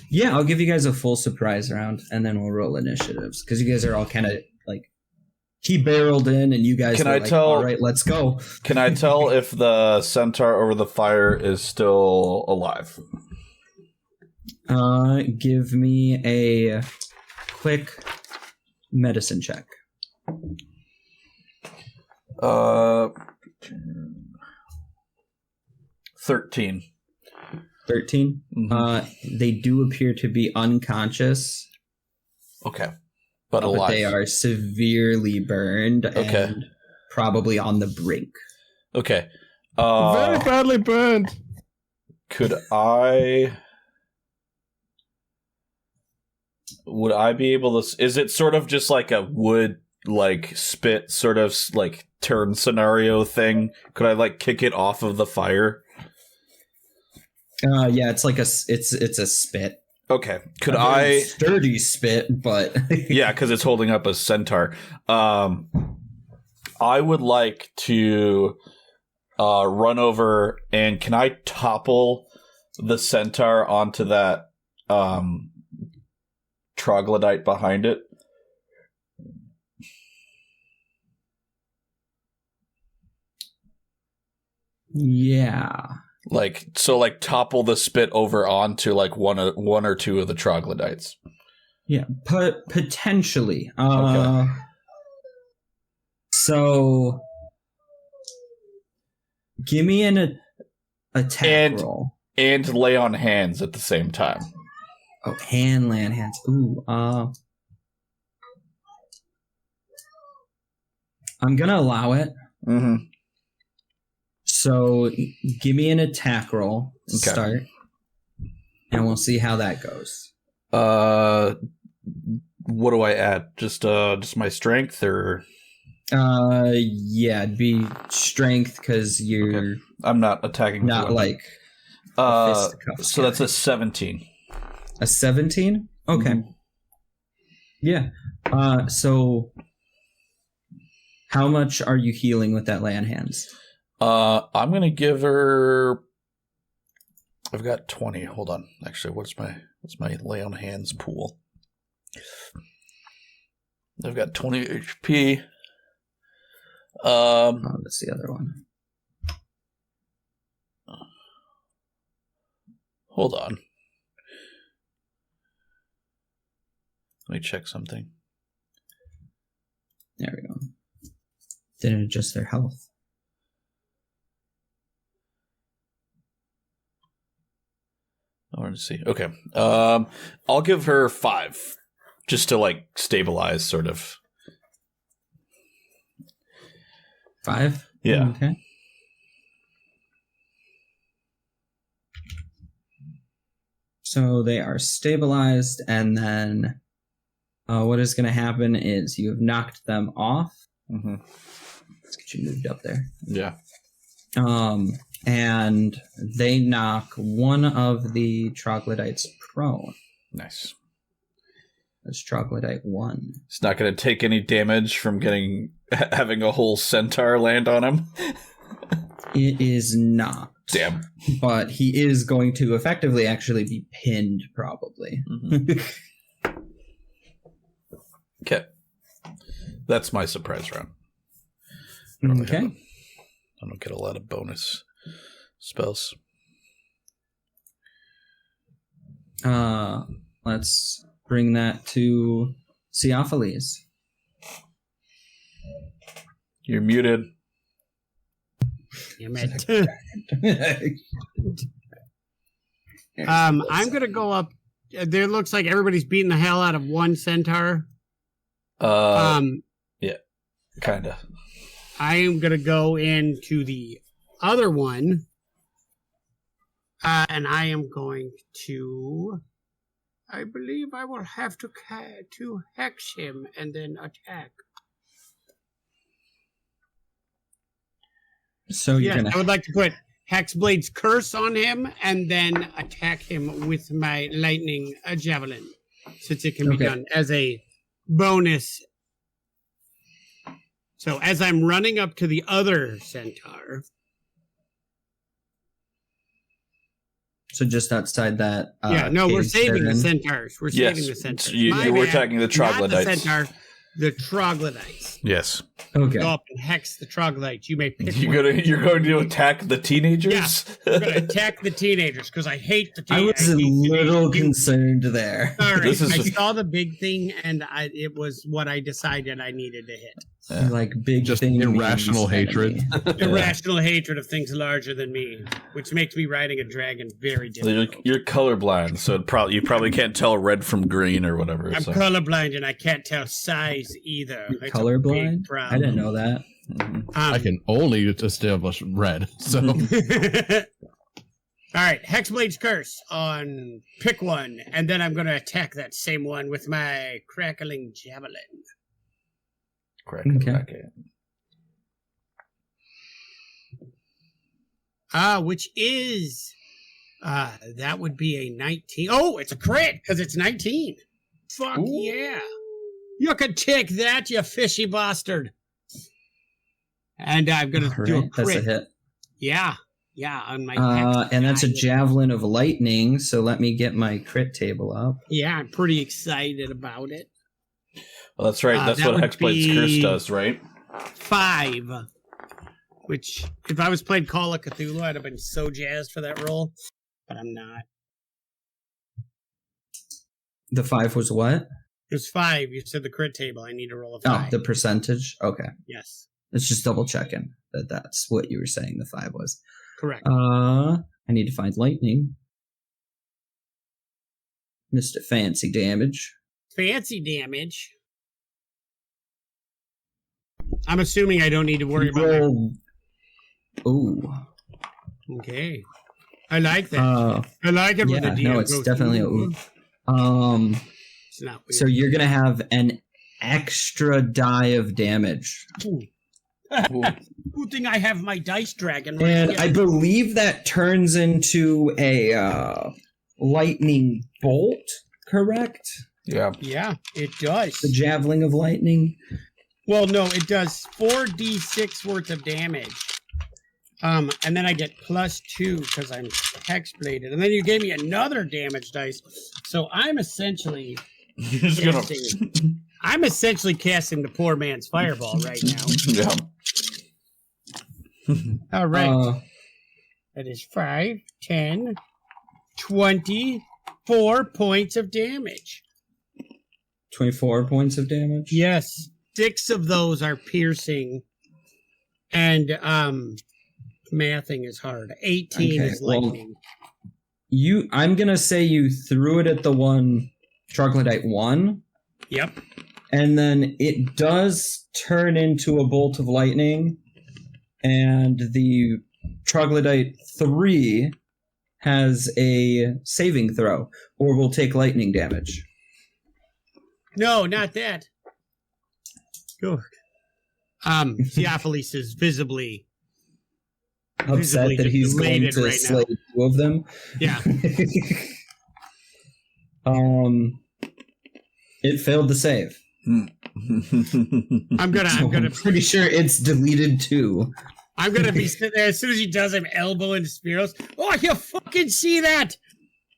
Yeah, I'll give you guys a full surprise round, and then we'll roll initiatives because you guys are all kind of he barreled in, and you guys all right, let's go. Can I tell if the centaur over the fire is still alive? Give me a quick medicine check. 13. 13? Mm-hmm. They do appear to be unconscious. Okay. But alive. But they are severely burned and probably on the brink. Okay. Very badly burned. Would I be able to... Is it sort of just like a wood, spit sort of, turn scenario thing? Could I, kick it off of the fire? Yeah, it's like it's a spit. Okay. Could I... Sturdy spit, but... Yeah, because it's holding up a centaur. I would like to run over, and can I topple the centaur onto that troglodyte behind it? Yeah. Topple the spit over onto one or two of the troglodytes. Yeah, potentially. Okay. So give me an attack roll. And lay on hands at the same time. Oh, land hands. Ooh, I'm gonna allow it. Mm-hmm. So give me an attack roll to Okay. start, and we'll see how that goes. What do I add? Just my strength, or? Yeah, it'd be strength because you're Okay. I'm not attacking. not like so fisticuffs that's guy. a 17. A 17? Okay. Mhm. Yeah. So how much are you healing with that land hands? I'm gonna give her. I've got 20. Hold on. Actually, what's my lay on hands pool? I've got 20 HP. Oh, that's the other one. Hold on. Let me check something. There we go. Didn't adjust their health. I wanted to see. Okay. I'll give her 5. Just to stabilize, sort of. 5? Yeah. Okay. So they are stabilized, and then what is going to happen is you have knocked them off. Mm-hmm. Let's get you moved up there. Yeah. And they knock one of the troglodytes prone. Nice. That's troglodyte 1. It's not going to take any damage from having a whole centaur land on him. It is not. Damn. But he is going to effectively actually be pinned, probably. Mm-hmm. Okay. That's my surprise round. Okay. I don't get a lot of bonus spells. Let's bring that to Theophiles. You're muted. Damn it. I'm gonna go up. There looks like everybody's beating the hell out of one centaur. Yeah, kind of. I am gonna go into the other one, and I am going to. I believe I will have to hex him and then attack. So you're I would like to put Hexblade's Curse on him and then attack him with my lightning javelin, since it can be done as a bonus. So as I'm running up to the other centaur. So just outside that. We're saving the centaurs. We're saving the centaurs. We're attacking the troglodytes. Not the centaur, the troglodytes. Yes. Okay. Go up and hex the troglodytes. You may pick You're going to attack the teenagers? Yeah, I'm going to attack the teenagers because I hate the teenagers. I was a little concerned there. All right, I saw the big thing, and it was what I decided I needed to hit. Yeah. Like big, just thing irrational hatred. Irrational hatred of things larger than me, which makes me riding a dragon very difficult. You're colorblind, so you probably can't tell red from green or whatever. I'm colorblind, and I can't tell size either. You're colorblind? I didn't know that. Mm-hmm. I can only establish red, so... All right, Hexblade's Curse on pick one, and then I'm going to attack that same one with my crackling javelin. Which is that would be a 19. Oh, it's a crit because it's 19. Fuck yeah! You can take that, you fishy bastard. And I'm gonna do a crit. That's a hit. Yeah, on my. And that's a javelin of lightning. So let me get my crit table up. Yeah, I'm pretty excited about it. Well, that's right. That's what Hexblade's Curse does, right? 5. Which, if I was playing Call of Cthulhu, I'd have been so jazzed for that roll. But I'm not. The 5 was what? It was 5. You said the crit table. I need to roll a 5. Oh, the percentage? Okay. Yes. Let's just double checking that that's what you were saying the 5 was. Correct. I need to find lightning. Mr. Fancy Damage. Fancy damage. I'm assuming I don't need to worry about that. Ooh. Okay. I like that. I like it with the DM. No, it's definitely a ooh. It's not weird. So you're going to have an extra die of damage. Good thing I have my dice dragon right And here. I believe that turns into a lightning bolt, correct? Yeah. Yeah, it does. The javelin of lightning. Well, no, it does 4d6 worth of damage. And then I get +2 because I'm hexbladed. And then you gave me another damage dice. So I'm essentially I'm essentially casting the poor man's fireball right now. Yeah. All right. That is 5, 10, 24 points of damage. 24 points of damage? Yes. 6 of those are piercing. And mathing is hard. 18 is lightning. I'm going to say you threw it at the one troglodyte 1. Yep. And then it does turn into a bolt of lightning. And the troglodyte 3 has a saving throw, or will take lightning damage. No, not that. Good. Theophilus is visibly Upset that he's going to right slay two of them. Yeah. It failed the save. I'm gonna pretty sure it's deleted too. I'm gonna be sitting there as soon as he does him elbow into Spiros. Oh, you fucking see that?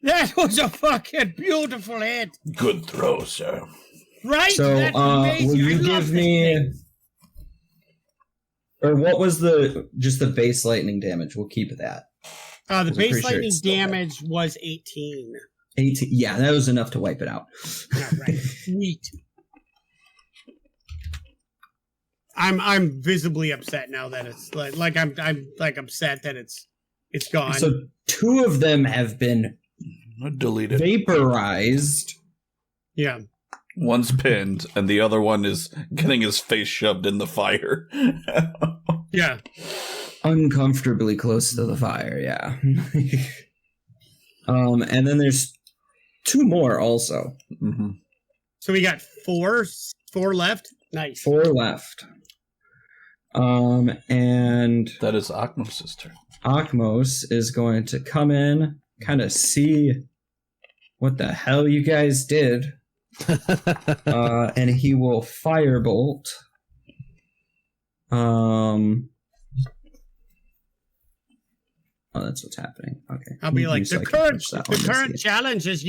That was a fucking beautiful hit. Good throw, sir. Right? So, That's amazing. will you I love give this me, thing. or what was just the base lightning damage? We'll keep that. The base pretty sure lightning it's still damage was 18. 18. Yeah, that was enough to wipe it out. Yeah, right. Sweet. I'm visibly upset now that it's I'm upset that it's gone. So two of them have been Deleted. vaporized. Yeah. One's pinned, and the other one is getting his face shoved in the fire. Yeah. Uncomfortably close to the fire, yeah. And then there's two more also. Mm-hmm. So we got four left. Nice. 4 left. And That is Akmos' turn. Akmos is going to come in, kind of see what the hell you guys did. And he will firebolt. Oh, that's what's happening. Okay. I'll be like, the current challenge is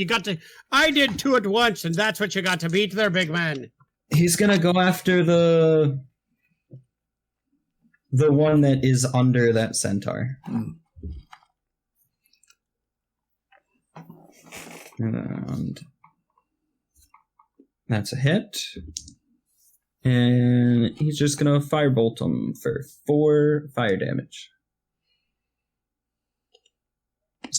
I did 2 at once, and that's what you got to beat there, big man. He's gonna go after the one that is under that centaur. And that's a hit. And he's just gonna firebolt him for 4 fire damage.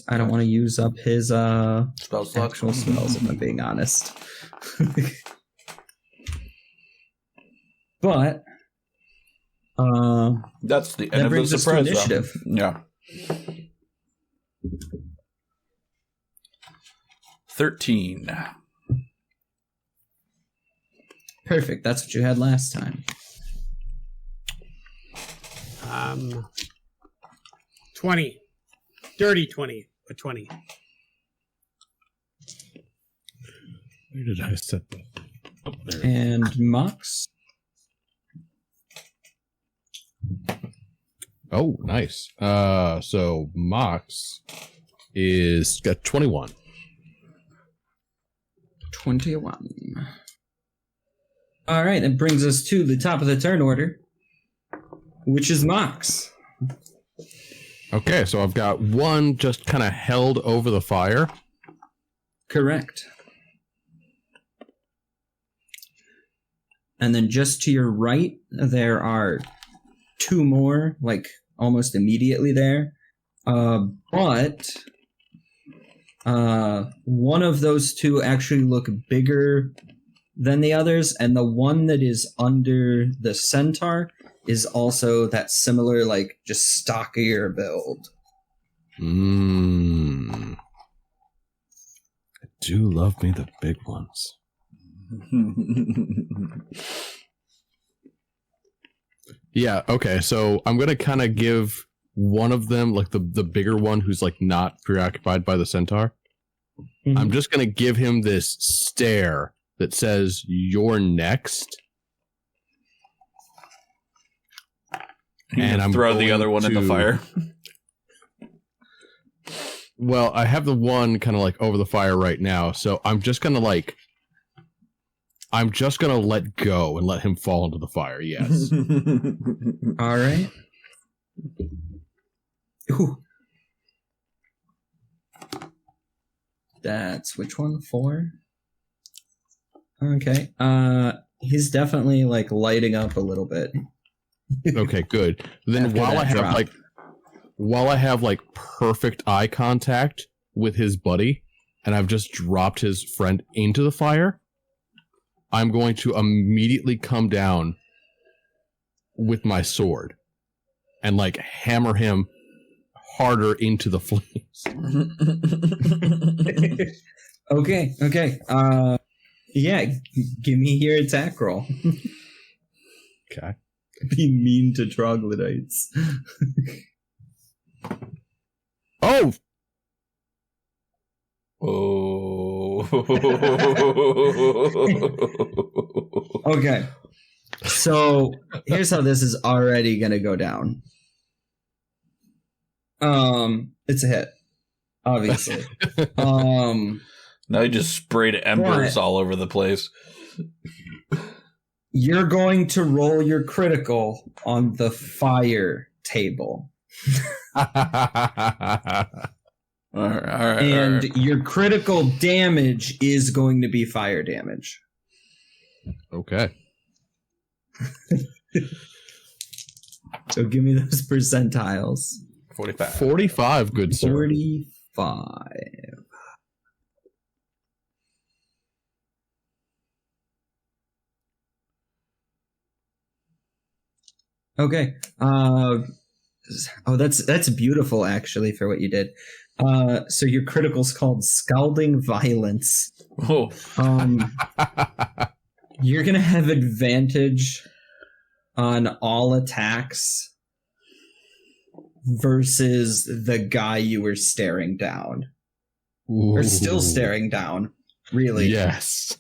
I don't want to use up his Spell slot. actual spells, if I'm being honest. But That's the that end of the brings us to surprise initiative. round. Yeah. 13. Perfect. That's what you had last time. 20. Dirty 20, but 20. Where did I set that? Oh, there. And Mox. Oh, nice. So Mox is got 21. 21. All right, that brings us to the top of the turn order, which is Mox. Okay, so I've got one just kind of held over the fire. Correct. And then just to your right, there are 2 more, like almost immediately there. But one of those 2 actually look bigger than the others, and the one that is under the centaur is also that similar, like, just stockier build. I do love me the big ones. Yeah, okay, so I'm gonna kind of give one of them, like the bigger one who's like not preoccupied by the centaur. Mm-hmm. I'm just gonna give him this stare that says, "You're next." And I'm throw the other one in the fire. Well, I have the one kind of like over the fire right now, so I'm just gonna let go and let him fall into the fire. Yes. All right. Ooh. That's which one? 4? Okay. He's definitely like lighting up a little bit. Okay, good. Then After while that I have perfect eye contact with his buddy, and I've just dropped his friend into the fire, I'm going to immediately come down with my sword and hammer him harder into the flames. Okay. Yeah, give me your attack roll. Okay. Be mean to troglodytes. Oh! Oh. Okay. So here's how this is already gonna go down. It's a hit, obviously. Now you just sprayed embers all over the place. You're going to roll your critical on the fire table. All right. And your critical damage is going to be fire damage. Okay. So give me those percentiles. 45. 45, good sir. 45. Okay. That's beautiful actually for what you did. So your critical's called Scalding Violence. Oh. You're gonna have advantage on all attacks versus the guy you were staring down. Ooh. Or still staring down, really. Yes.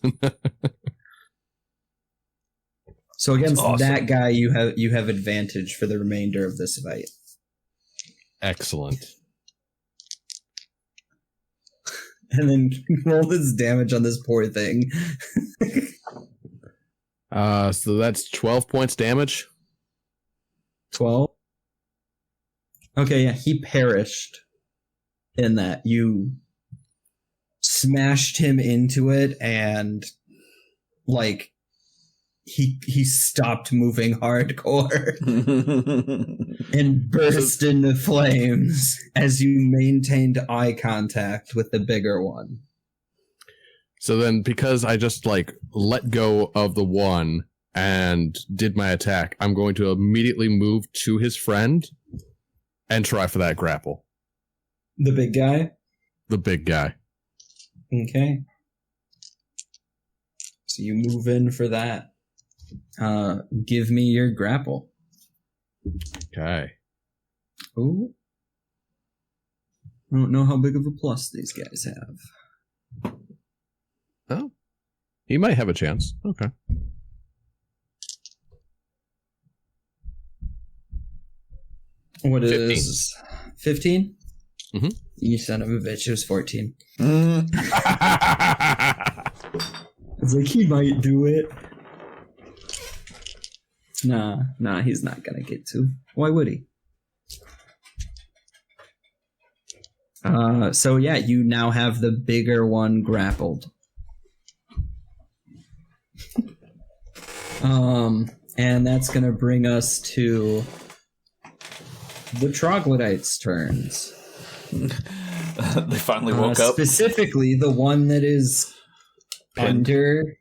So against Awesome. that guy you have advantage for the remainder of this fight. Excellent. And then roll this damage on this poor thing. So that's 12 points damage. 12. Okay, yeah, he perished in that. You smashed him into it and like he stopped moving hardcore and burst into flames as you maintained eye contact with the bigger one. So then, because I just like let go of the one and did my attack, I'm going to immediately move to his friend and try for that grapple. The big guy? The big guy. Okay. So you move in for that. Give me your grapple. Okay. Ooh. I don't know how big of a plus these guys have. Oh. He might have a chance. Okay. What is 15? Mm-hmm. You son of a bitch, it was 14. Mm. It's like he might do it. Nah, he's not gonna get to. Why would he? So yeah, you now have the bigger one grappled. And that's gonna bring us to the troglodytes' turns. They finally woke up. Specifically, the one that is Pinned. under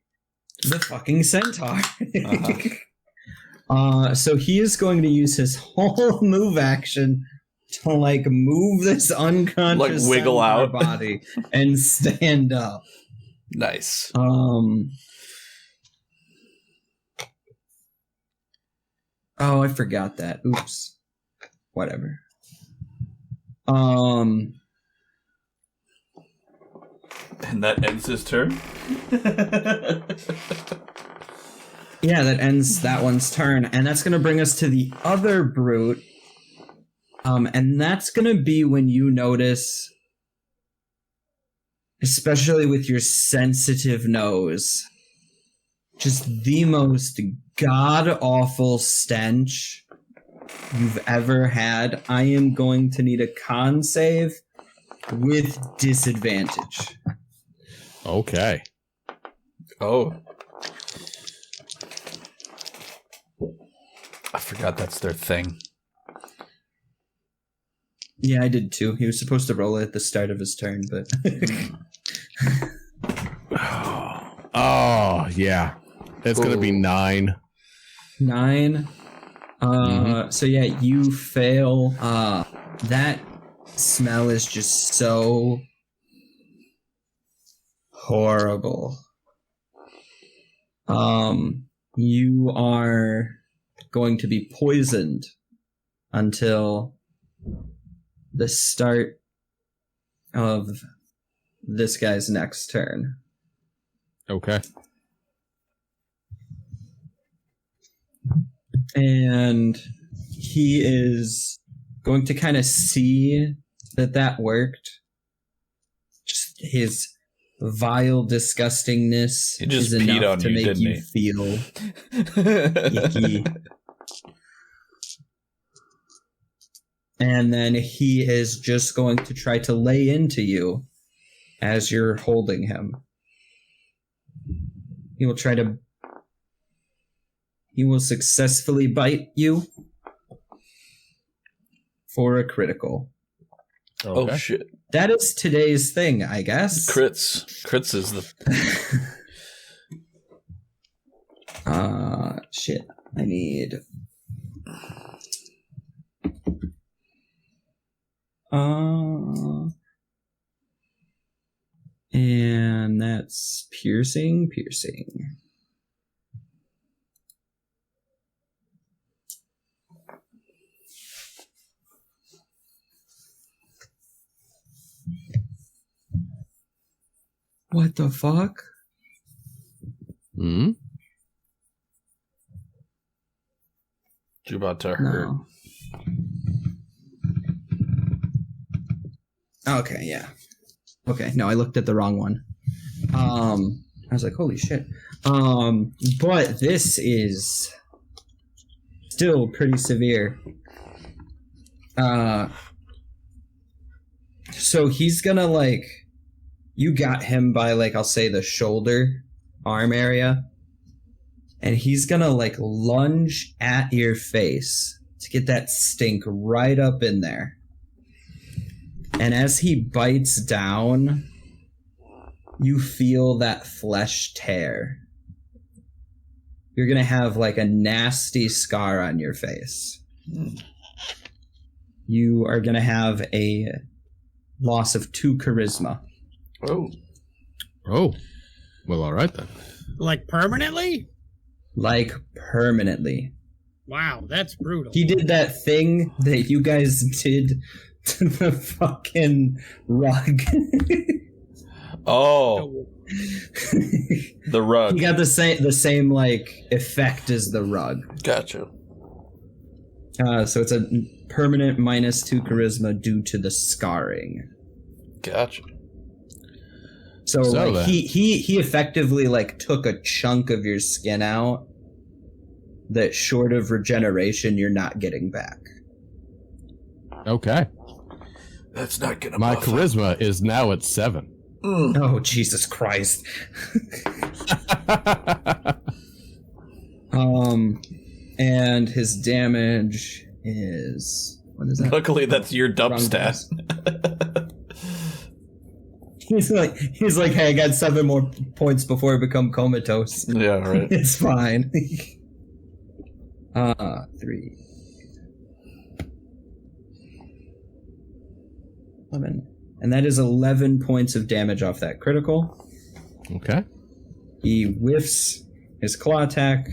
the fucking centaur. So he is going to use his whole move action to like move this unconscious Like wiggle centaur out. body and stand up. Nice. Oh, I forgot that. Oops. Whatever. And that ends his turn. Yeah, that ends that one's turn, and that's going to bring us to the other brute. And that's going to be when you notice, especially with your sensitive nose, just the most god-awful stench you've ever had. I am going to need a con save with disadvantage. Okay. Oh. I forgot that's their thing. Yeah, I did too. He was supposed to roll it at the start of his turn, but... Oh, yeah. It's going to be 9. 9. So yeah, you fail. That smell is just so horrible. You are going to be poisoned until the start of this guy's next turn. Okay. And he is going to kind of see that worked. Just his vile disgustingness He just is peed enough on to you, make didn't you he? feel icky. And then he is just going to try to lay into you as you're holding him. He will successfully bite you for a critical. Okay. Oh, shit. That is today's thing, I guess. Crits is the... Shit. I need... And that's piercing. What the fuck? Hmm? You about to hurt. No. Okay, yeah. Okay, no, I looked at the wrong one. I was like, holy shit. But this is still pretty severe. So he's gonna, like, you got him by, like, I'll say the shoulder, arm area. And he's gonna, like, lunge at your face to get that stink right up in there. And as he bites down, you feel that flesh tear. You're gonna have, like, a nasty scar on your face. You are gonna have a loss of 2 charisma. Oh. Oh. Well, all right then. Like permanently? Like, permanently. Wow, that's brutal. He did that thing that you guys did to the fucking rug. Oh. The rug. He got the same like effect as the rug. Gotcha. So it's a permanent -2 charisma due to the scarring. Gotcha. So like then. he effectively like took a chunk of your skin out that short of regeneration you're not getting back. Okay. That's not gonna My buff charisma is now at 7. Oh, Jesus Christ. And his damage is... What is that? Luckily, that's your dump Wrong stat. He's like, hey, I got 7 more points before I become comatose. Yeah, right. It's fine. 3. 11. And that is 11 points of damage off that critical. Okay. He whiffs his claw attack.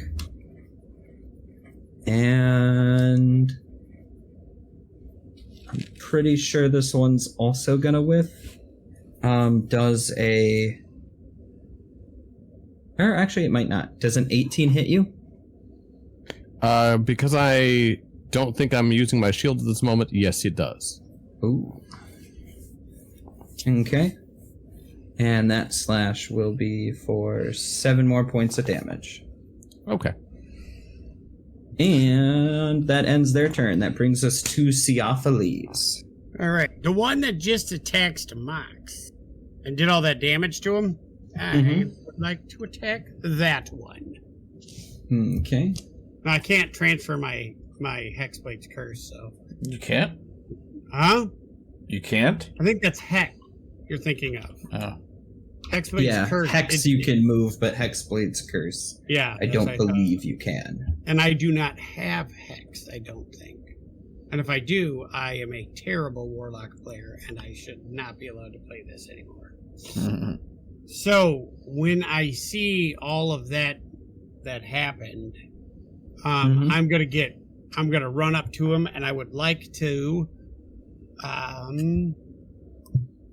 And I'm pretty sure this one's also gonna whiff. Does a... Or actually, it might not. Does an 18 hit you? Because I don't think I'm using my shield at this moment, yes, it does. Ooh. Okay. And that slash will be for 7 more points of damage. Okay. And that ends their turn. That brings us to Theophilus. All right, the one that just attacks to Mox and did all that damage to him. I would like to attack that one. Okay. I can't transfer my Hexblade's curse, so. You can't? Huh? You can't? I think that's Hex you're thinking of. Oh. Hexblade's Yeah, curse. Hex you can move, but Hexblade's curse, Yeah. I that's don't what I thought. believe you can. And I do not have Hex, I don't think. And if I do, I am a terrible warlock player, and I should not be allowed to play this anymore. Mm-hmm. So when I see all of that happened, I'm gonna run up to him, and I would like to.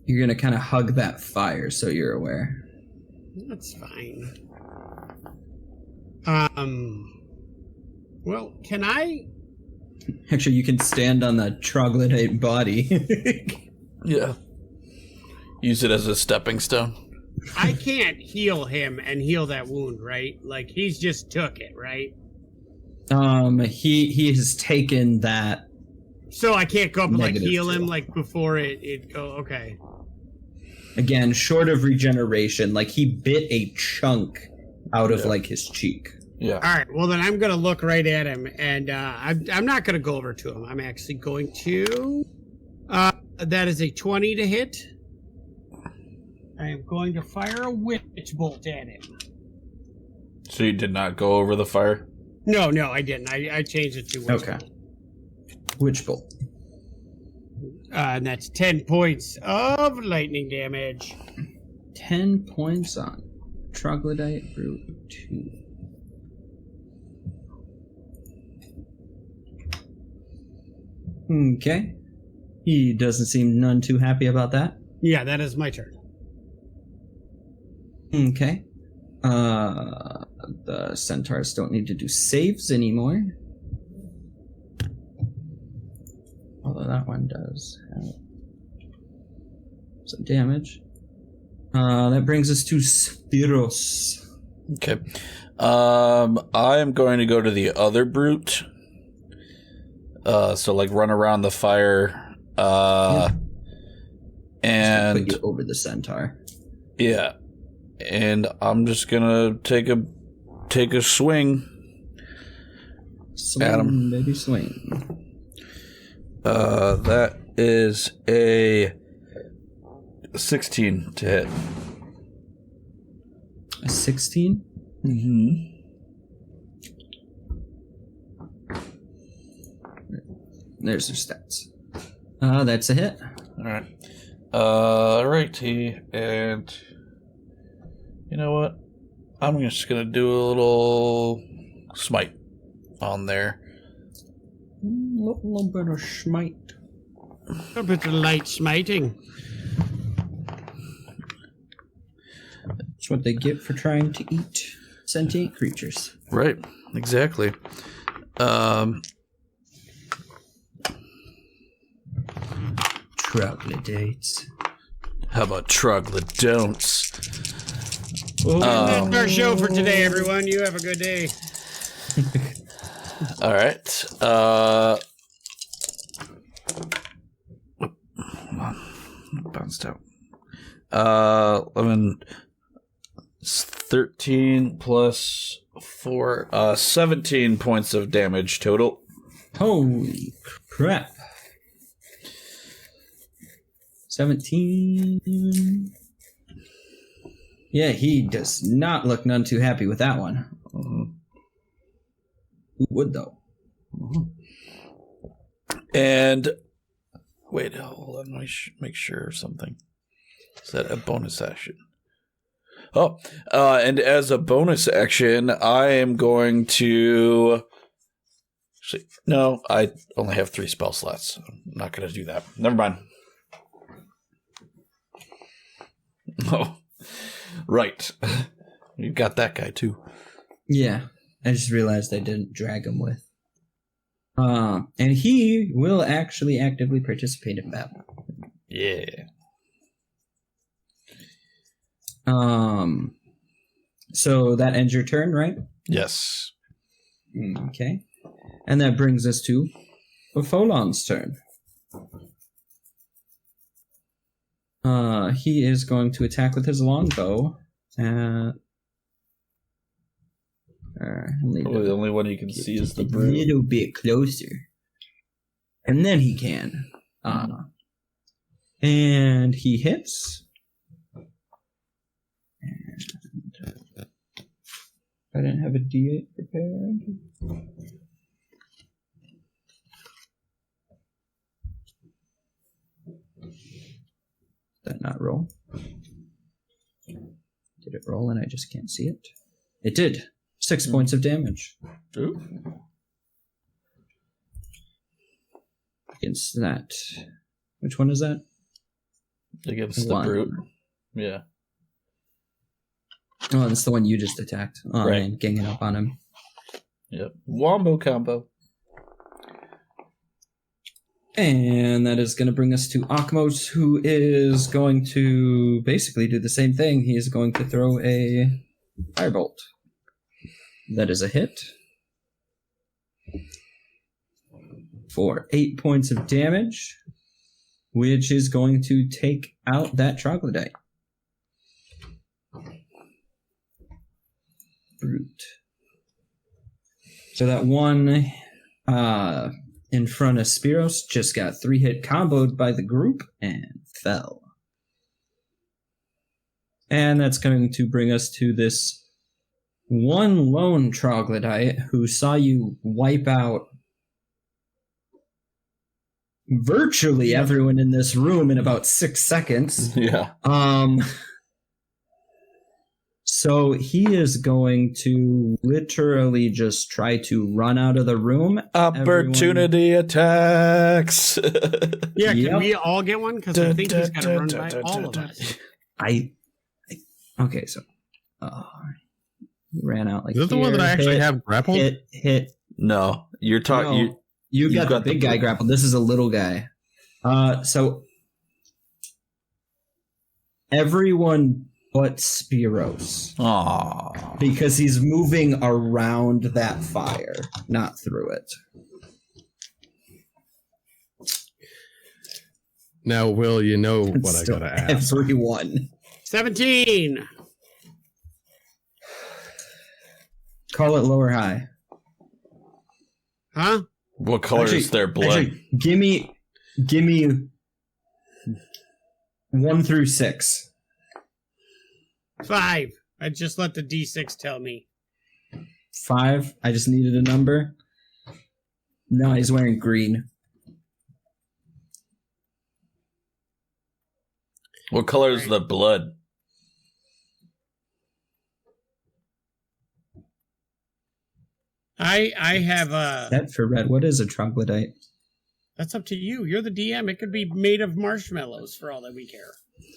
You're gonna kind of hug that fire, so you're aware. That's fine. Well, can I? Actually, you can stand on the troglodyte body. Yeah. Use it as a stepping stone. I can't heal him and heal that wound, right? Like, he's just took it, right? He has taken that. So I can't go up and, like, Negative heal him, two. like, before it go, okay. Again, short of regeneration, like he bit a chunk out of, Yeah. like, his cheek. Yeah. All right, well, then I'm going to look right at him, and I'm not going to go over to him. I'm actually going to... that is a 20 to hit. I am going to fire a witch bolt at him. So you did not go over the fire? No, I didn't. I changed it to witch Okay. bolt. Witch bolt. And that's 10 points of lightning damage. 10 points on troglodyte root 2. Okay. He doesn't seem none too happy about that. Yeah, that is my turn. Okay. The centaurs don't need to do saves anymore. Although that one does have some damage. That brings us to Spiros. Okay. I am going to go to the other brute. So like run around the fire. And Put you over the centaur. yeah. And I'm just gonna take a swing. Swing, Adam. baby, swing. That is a 16 to hit. A 16? Mm-hmm. There's their stats. That's a hit. Alright. Alrighty. And you know what? I'm just gonna do a little smite on there. A little bit of smite. A bit of light smiting. That's what they get for trying to eat sentient creatures. Right. Exactly. Troglodytes. How about troglodotes? That's our show for today, everyone. You have a good day. All right. Bounced out. 11, 13 plus 4, 17 points of damage total. Holy crap. 17. Yeah, he does not look none too happy with that one. Mhm. Who would, though? And wait, hold on. Let me make sure of something. Is that a bonus action? Oh, and as a bonus action, I am going to. Actually, no, I only have 3 spell slots. I'm not going to do that. Never mind. Oh, right. You got that guy too. Yeah, I just realized I didn't drag him with. And he will actually actively participate in battle. Yeah. So that ends your turn, right? Yes. Okay. And that brings us to Folon's turn. He is going to attack with his longbow. Probably the only one you can see is the a brute. little bit closer. And then he can. And he hits. And I didn't have a D8 prepared. that not roll? Did it roll and I just can't see it? It did. 6 points of damage. Ooh. Against that. Which one is that? Against the brute. Yeah. Oh, that's the one you just attacked. Oh, Right. man, ganging up on him. Yep. Wombo combo. And that is going to bring us to Akmos, who is going to basically do the same thing. He is going to throw a firebolt. That is a hit. For 8 points of damage, which is going to take out that troglodyte. Brute. So that one in front of Spiros just got 3-hit comboed by the group and fell. And that's going to bring us to this one lone troglodyte who saw you wipe out virtually everyone in this room in about 6 seconds. Yeah. So he is going to literally just try to run out of the room. Opportunity attacks. Yeah, can Yep. we all get one? Because I think he's got to run by all of us. Okay, so he ran out like Is this the one that I actually have grappled? Hit. No, you're talking. No. You got the big guy grappled. This is a little guy. So everyone but Spiros. Aww. Because he's moving around that fire, not through it. Now, Will, you know what I Still gotta ask. Everyone. 17. Call it low or high. Huh? What color is their blood? Actually, give me 1 through 6. 5. I just let the D6 tell me. 5. I just needed a number. No, he's wearing green. What color is the blood? I have a... That for red. What is a troglodyte? That's up to you. You're the DM. It could be made of marshmallows for all that we care. You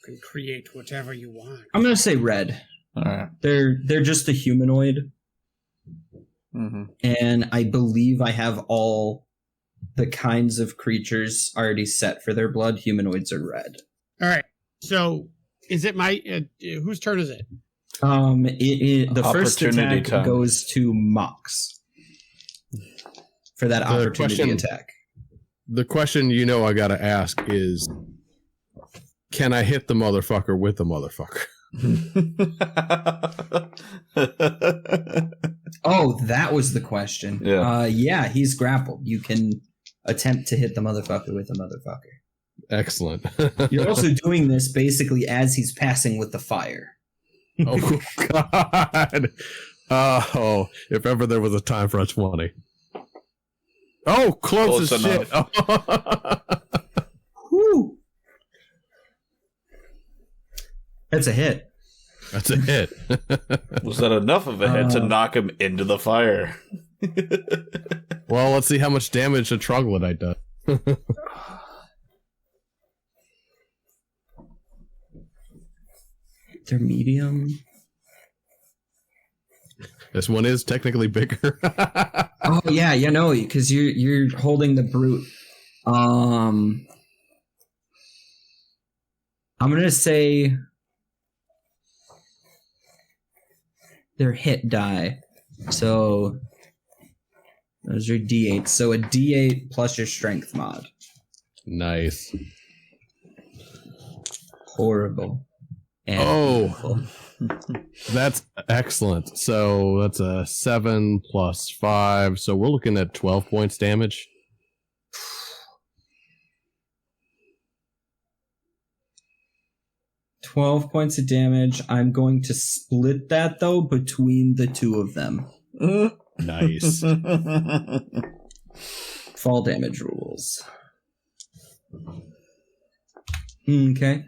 can create whatever you want. I'm gonna say red. All right. They're just a humanoid, Mm-hmm. and I believe I have all the kinds of creatures already set for their blood. Humanoids are red. All right. So, is it my... whose turn is it? The first Opportunity attack time. goes to Mox for that opportunity attack. The question you know I gotta ask is, can I hit the motherfucker with the motherfucker? Oh, that was the question. Yeah. Yeah, he's grappled. You can attempt to hit the motherfucker with the motherfucker. Excellent. You're also doing this basically as he's passing with the fire. Oh, God. Oh, if ever there was a time for a 20. Oh, close as shit. Whew. That's a hit. That's a hit. Was that enough of a hit to knock him into the fire? Well, let's see how much damage a troglodyte does. They're medium. This one is technically bigger. Oh yeah, you know, because you're holding the brute. I'm gonna say they're hit die. So those are D8. So a D8 plus your strength mod. Nice. Horrible. And Oh, that's excellent. So that's a 7 plus 5. So we're looking at 12 points damage. $12 points of damage. I'm going to split that though between the two of them. Nice. Fall damage rules. Okay.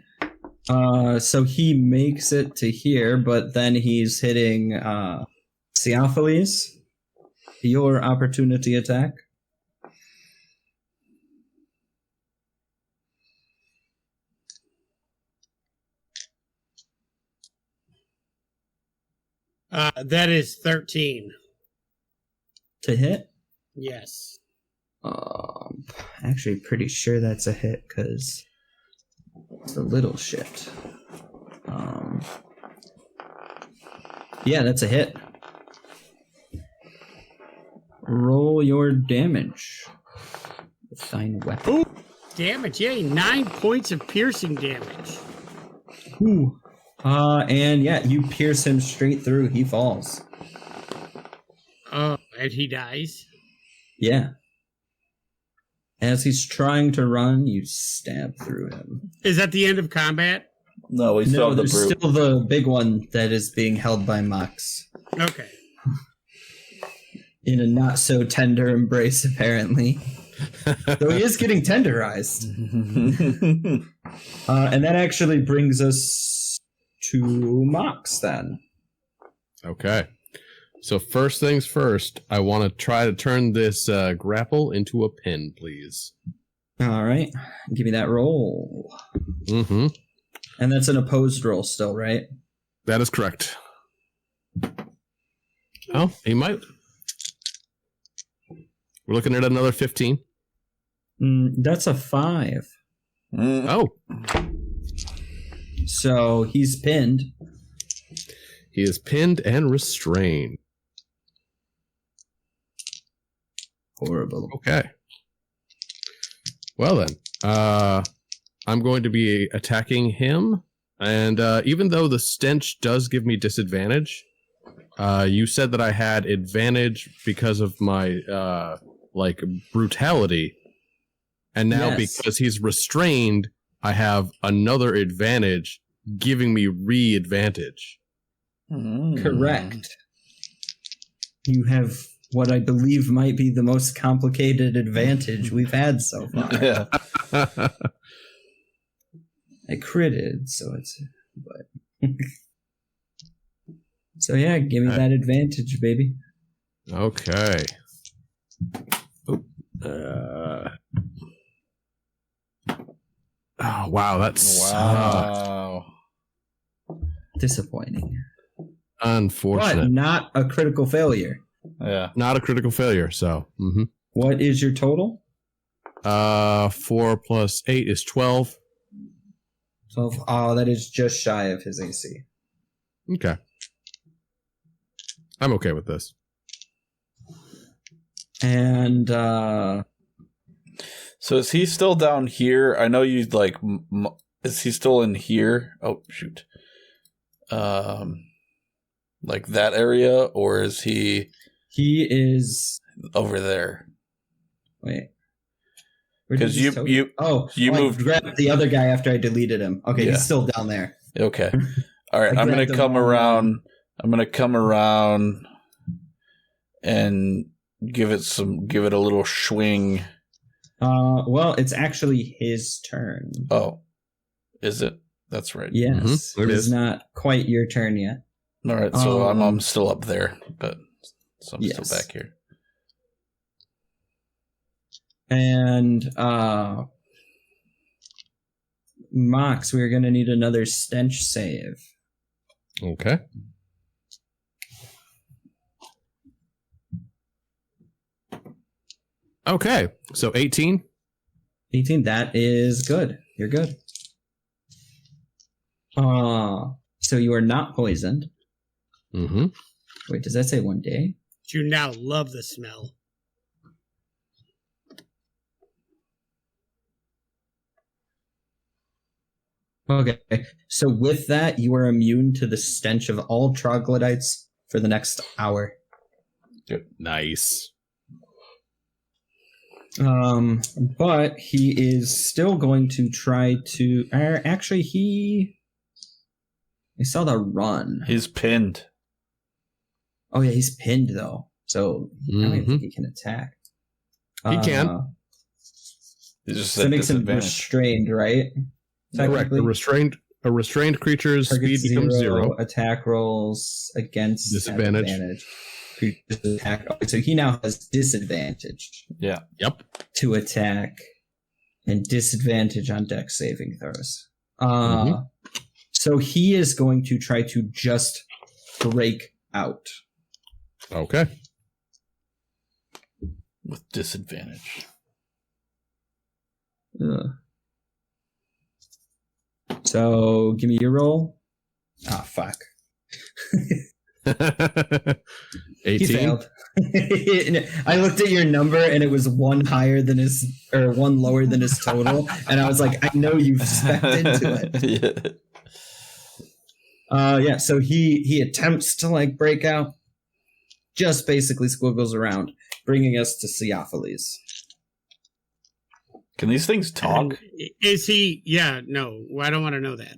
So he makes it to here, but then he's hitting Theophilus. Your opportunity attack. That is 13. To hit? Yes. Actually pretty sure that's a hit, because it's a little shit. Yeah, that's a hit. Roll your damage. Fine weapon. Ooh, damage, yay. 9 points of piercing damage. Ooh. And yeah, you pierce him straight through. He falls. Oh, and he dies? Yeah. As he's trying to run, you stab through him. Is that the end of combat? No, we still have the there's brute. still the big one that is being held by Mox. Okay. In a not so tender embrace, apparently. Though he is getting tenderized. And that actually brings us to Mox then. Okay. So first things first, I want to try to turn this grapple into a pin, please. All right. Give me that roll. Mm-hmm. And that's an opposed roll still, right? That is correct. Oh, he might. We're looking at another 15. That's a 5. Oh. So he's pinned. He is pinned and restrained. Horrible. Okay. Well then, I'm going to be attacking him, and even though the stench does give me disadvantage, you said that I had advantage because of my brutality, and now because he's restrained, I have another advantage, giving me re-advantage. Correct. You have what I believe might be the most complicated advantage we've had so far. Yeah. I critted, so it's... But so yeah, give me that advantage, baby. Okay. Oh, wow, that's Wow. Disappointing. unfortunate. But not a critical failure. Yeah. Not a critical failure, so. Mm-hmm. What is your total? 4 plus 8 is 12. 12. Oh, that is just shy of his AC. Okay. I'm okay with this. And So is he still down here? I know you like. Is he still in here? Oh shoot. Like that area, or is he? he is... Over there. Wait. Because you I moved. grabbed the other guy after I deleted him. Okay, Yeah. he's still down there. Okay. All right. I I'm gonna grabbed come him. around. I'm gonna come around and give it a little swing. Well, it's actually his turn. Oh, is it? That's right. Yes, It it's is. not quite your turn yet. All right. So I'm Um, still up there, but so I'm yes. still back here. And Mox, we're gonna need another stench save. Okay. Okay, so 18. 18. That is good. You're good. So you are not poisoned. Mm-hmm. Wait, does that say 1 day? You now love the smell. Okay. So with that, you are immune to the stench of all troglodytes for the next hour. Nice. But he is still going to try to. Actually, I saw the run. He's pinned. Oh yeah, he's pinned though, so I don't even Mhm. think he can attack. He can. It's just So that it makes him disadvantage. restrained, right? Correct. technically. A restrained creature's Target speed becomes 0. Attack rolls against Disadvantage. advantage. Creatures attack. Okay, so he now has disadvantage Yeah. Yep. to attack and disadvantage on dex saving throws. So he is going to try to just break out. Okay. With disadvantage. Ugh. So give me your roll. Ah, fuck. He 18. failed. I looked at your number and it was one higher than his, or one lower than his total, and I was like, I know you've specced into it. Yeah. So he attempts to like break out, just basically squiggles around, bringing us to Theophiles. Can these things talk? Is he? Yeah, no, I don't want to know that.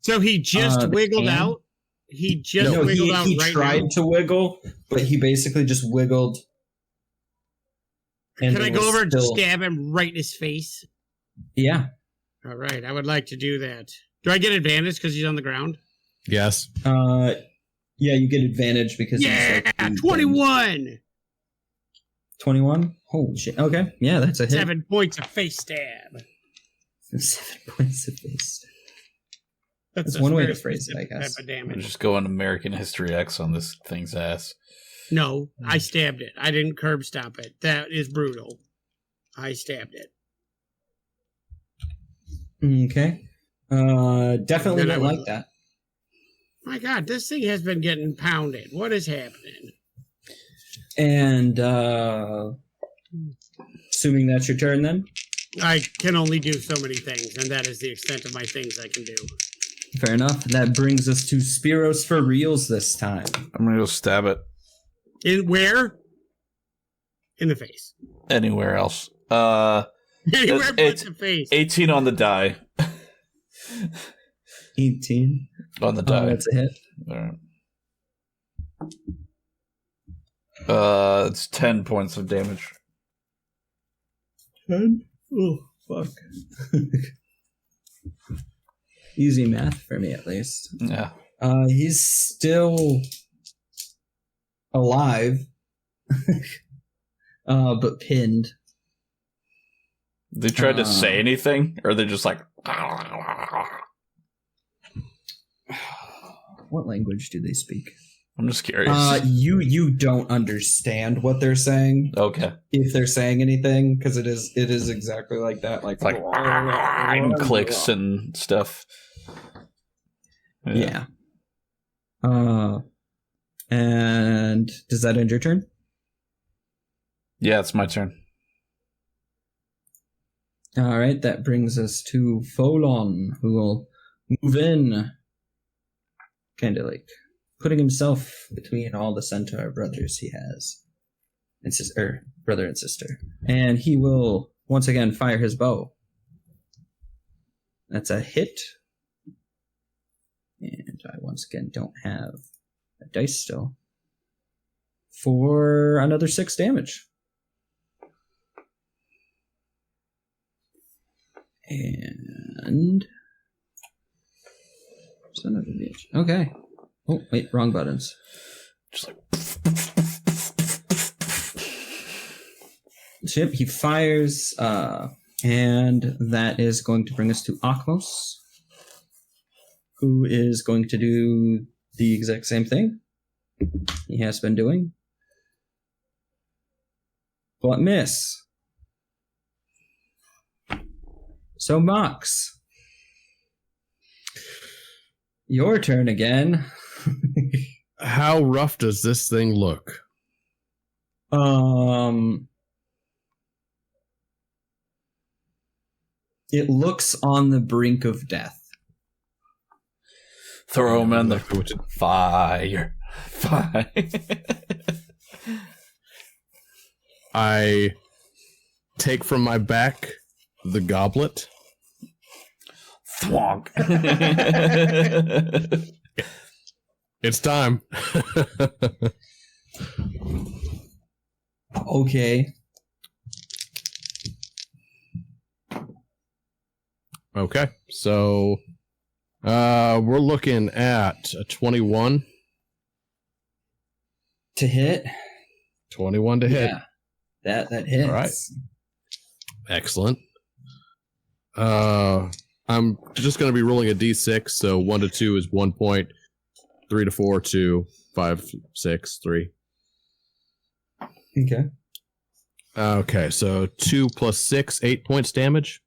So he just They wiggled can. out? He just No, wiggled out he right tried now? to wiggle, but he basically just wiggled. And Can I it go was over and still- stab him right in his face? Yeah. All right, I would like to do that. Do I get advantage because he's on the ground? Yes. Yeah, you get advantage because Yeah, he's like 21! 21? Holy shit. Okay. Yeah, that's a hit. 7 points of face stab. 7 points of face. That's a one way very to phrase it, I specific guess. Type of I'm damage. just going American History X on this thing's ass. No, I stabbed it. I didn't curb stop it. That is brutal. I stabbed it. Okay. Definitely Then I don't would- like that. My God, this thing has been getting pounded. What is happening? And assuming that's your turn then? I can only do so many things, and that is the extent of my things I can do. Fair enough. That brings us to Spiros for reals this time. I'm gonna go stab it In where? In the face. anywhere else. Anywhere but it's the face. 18 on the die. 18. On the die. That's a hit. All right. It's 10 points of damage. 10? Oh, fuck. Easy math for me, at least. Yeah. He's still alive, but pinned. They tried to say anything, or they're just like. What language do they speak? I'm just curious. You don't understand what they're saying Okay. if they're saying anything, because it is exactly like that, like and clicks and stuff. yeah. And does that end your turn? Yeah, it's my turn. All right, that brings us to Folon, who will move in, kind of like putting himself between all the centaur brothers he has, and brother and sister, and he will once again fire his bow. That's a hit, and I once again don't have a dice still for another 6 damage. And son of a bitch. Okay. Oh wait, wrong buttons. Just like. Chip, he fires, and that is going to bring us to Akmos, who is going to do the exact same thing he has been doing, but miss. So, Mox, your turn again. How rough does this thing look? It looks on the brink of death. Throw him in the Exactly what to- fire. Fire. I take from my back the goblet. Thwonk. It's time. Okay. Okay, so we're looking at a 21. To hit? 21 to hit. Yeah, that hits. All right. Excellent. I'm just going to be rolling a d6, so 1 to 2 is 1 point, 3 to 4, 2, 5, 6, 3. Okay. Okay, so 2 plus 6, 8 points damage.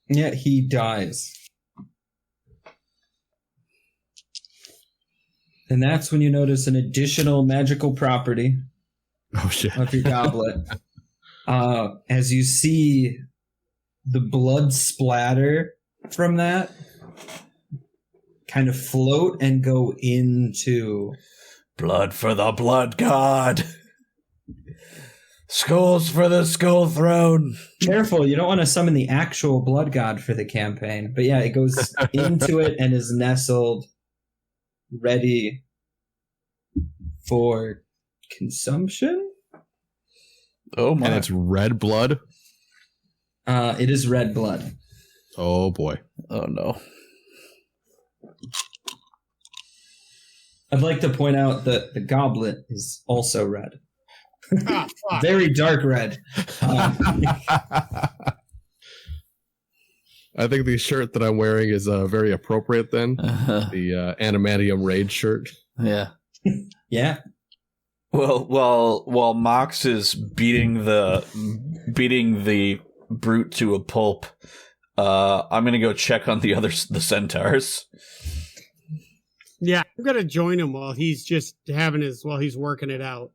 Yeah, he dies. And that's when you notice an additional magical property Oh, shit. of your goblet. As you see the blood splatter from that kind of float and go into... Blood for the blood god. Skulls for the skull throne. Careful, you don't want to summon the actual blood god for the campaign. But yeah, it goes into it and is nestled, ready for consumption. Oh my. And it's red blood? It is red blood. Oh, boy. Oh no. I'd like to point out that the goblet is also red. Ah, fuck. Very dark red. I think the shirt that I'm wearing is very appropriate then. The Animatium Rage shirt. Yeah. Yeah. Well, while Mox is beating the brute to a pulp, I'm gonna go check on the centaurs. Yeah, I'm gonna join him while he's just while he's working it out.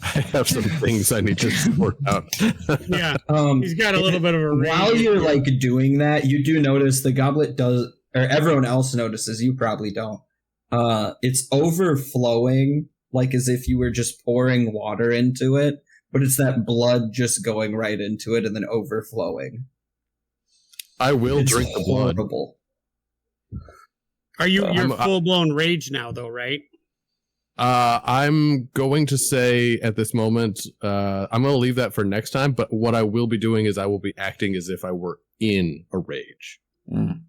I have some things I need to sort out. Yeah, he's got a little bit of a range. While you're like doing that, you do notice the goblet does, or everyone else notices, you probably don't. It's overflowing, like as if you were just pouring water into it, but it's that blood just going right into it and then overflowing. I will It's drink the blood. horrible. You're full blown rage now, though, right? I'm going to say at this moment, I'm going to leave that for next time, but what I will be doing is I will be acting as if I were in a rage. Mm.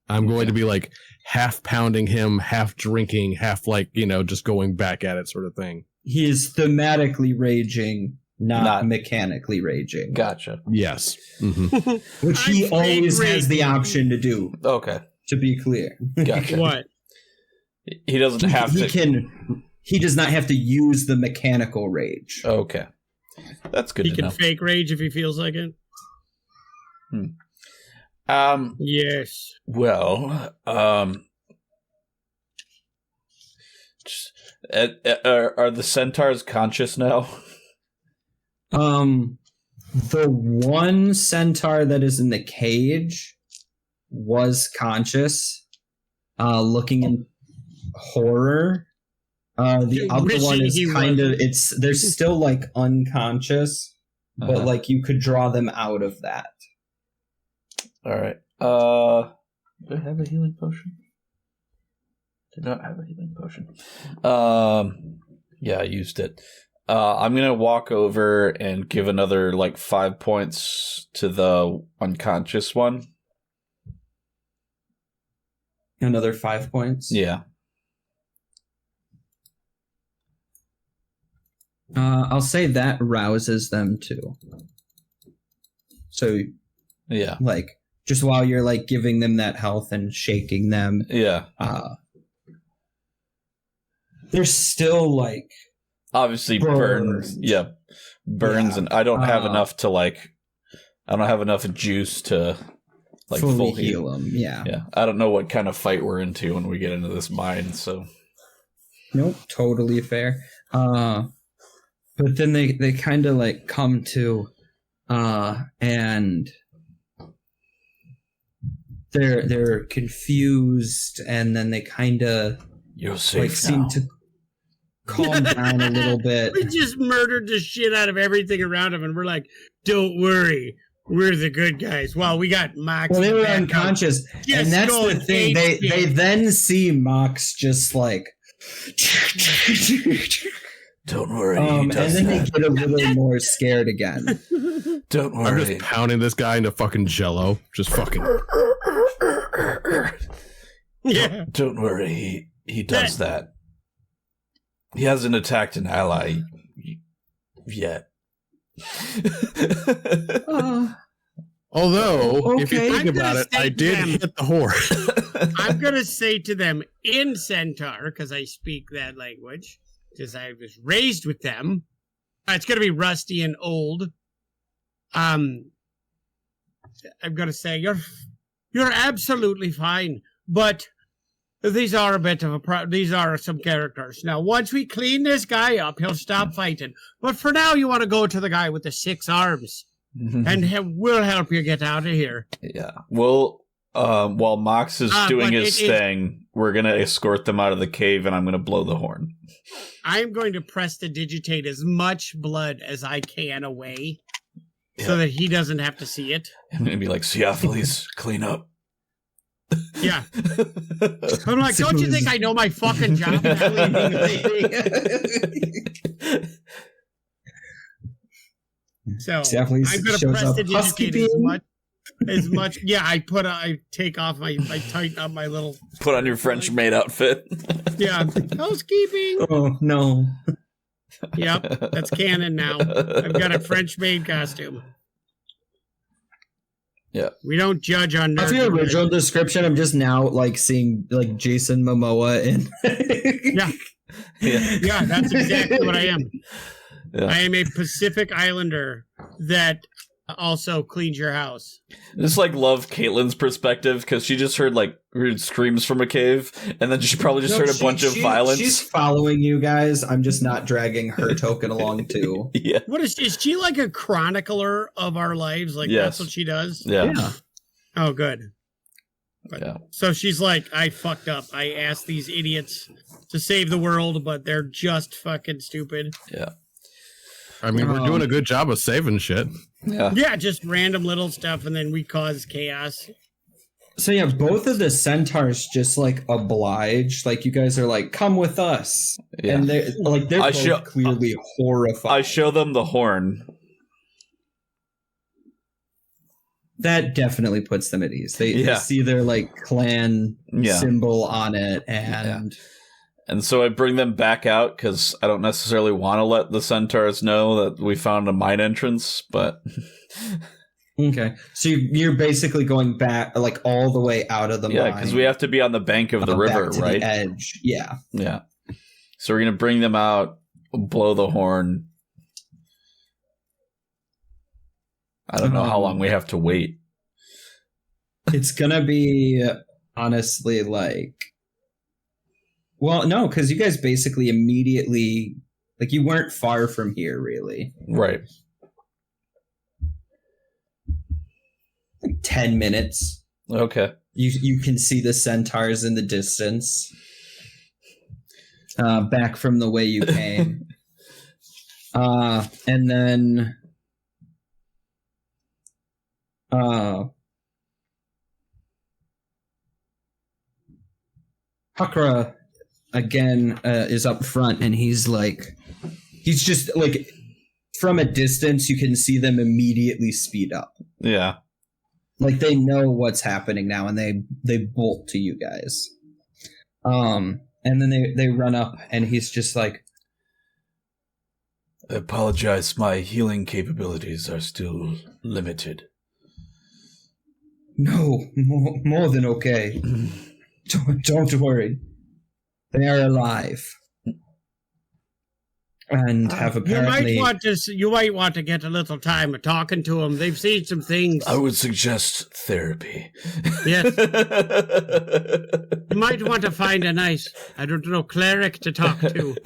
I'm going to be like half pounding him, half drinking, half like, just going back at it sort of thing. He is thematically raging, not mechanically raging. Gotcha. Yes. Mm-hmm. Which he I'm always raging. has the option to do, Okay. to be clear. Gotcha. What? He doesn't have to. He does not have to use the mechanical rage. Okay. That's good He to can know. fake rage if he feels like it. Yes. Well, are the centaurs conscious now? The one centaur that is in the cage was conscious, looking in horror. The other Wishing one is he kind of, wasn't. they're still like unconscious, but like you could draw them out of that. All right. Do I have a healing potion? Did not have a healing potion. Yeah, I used it. I'm gonna walk over and give another 5 points to the unconscious one. Another 5 points. Yeah. I'll say that rouses them too. So Yeah. just while you're giving them that health and shaking them, Yeah. they're still Obviously Burns. burns. Yeah. Burns, Yeah. and I don't have enough to I don't have enough juice to fully full heal them. Yeah. Yeah. I don't know what kind of fight we're into when we get into this mine, so Nope, totally fair. But then they kind of come to, and they're confused, and then they kind of you're safe seem now. to calm down a little bit. We just murdered the shit out of everything around him, and we're like, don't worry. We're the good guys. Well, we got Mox. Well, they were back up. unconscious, Just and that's going the thing. ape They shit. then see Mox just Don't worry. And then they get a little more scared again. Don't I'm worry. just pounding this guy into fucking jello. Just fucking. Yeah. Don't worry. He does that. He hasn't attacked an ally yet. Although, if you Okay. think I'm about gonna it, I say did them. hit the horse. I'm going to say to them in Centaur, because I speak that language, because I was raised with them. It's going to be rusty and old. I'm going to say, you're absolutely fine, but these are a bit of these are some characters. Now, once we clean this guy up, he'll stop fighting. But for now, you want to go to the guy with the 6 arms, and we'll help you get out of here. Yeah. Well, while Mox is doing his thing, we're going to escort them out of the cave, and I'm going to blow the horn. I'm going to prestidigitate as much blood as I can away so that he doesn't have to see it. I'm going to be like, Theophilus, clean up. Yeah. I'm like, don't you think I know my fucking job? So Definitely I'm going to shows up prestidigitate as much. Yeah, I take off I tighten up my little. Put on your French maid outfit. Yeah, housekeeping. Oh no! Yep, that's canon now. I've got a French maid costume. Yeah, we don't judge on. That's the original description. I'm just now like seeing like Jason Momoa in. Yeah, that's exactly what I am. Yeah. I am a Pacific Islander that also cleans your house. I just like love Caitlin's perspective because she just heard like weird screams from a cave, and then she probably just heard a bunch of violence. She's following you guys. I'm just not dragging her token along too. Yeah. What is she like a chronicler of our lives? Like that's what she does? Yeah. Oh, good. Yeah. So she's like, I fucked up. I asked these idiots to save the world, but they're just fucking stupid. Yeah. I mean, we're doing a good job of saving shit. Yeah. Yeah, just random little stuff, and then we cause chaos. So yeah, both of the centaurs just like oblige. Like you guys are like, come with us, and they're both clearly horrified. I show them the horn. That definitely puts them at ease. They see their like clan symbol on it, and so I bring them back out because I don't necessarily want to let the centaurs know that we found a mine entrance, but okay. So you're basically going back like all the way out of the mine. Yeah, because we have to be on the bank of the river, right? The edge. Yeah. Yeah. So we're gonna bring them out, blow the horn. I don't know how long we have to wait. It's gonna be honestly like, well, no, because you guys basically immediately, like, you weren't far from here, really. Right. Like 10 minutes. Okay. You can see the centaurs in the distance. Back from the way you came. And then Hakra again is up front, and he's just like, from a distance you can see them immediately speed up. Yeah. Like they know what's happening now, and they bolt to you guys. And then they run up, and he's just like, I apologize, my healing capabilities are still limited. No, more than okay. Don't worry. They are alive. And have apparently... You might want to get a little time of talking to them. They've seen some things. I would suggest therapy. Yes. You might want to find a nice, I don't know, cleric to talk to.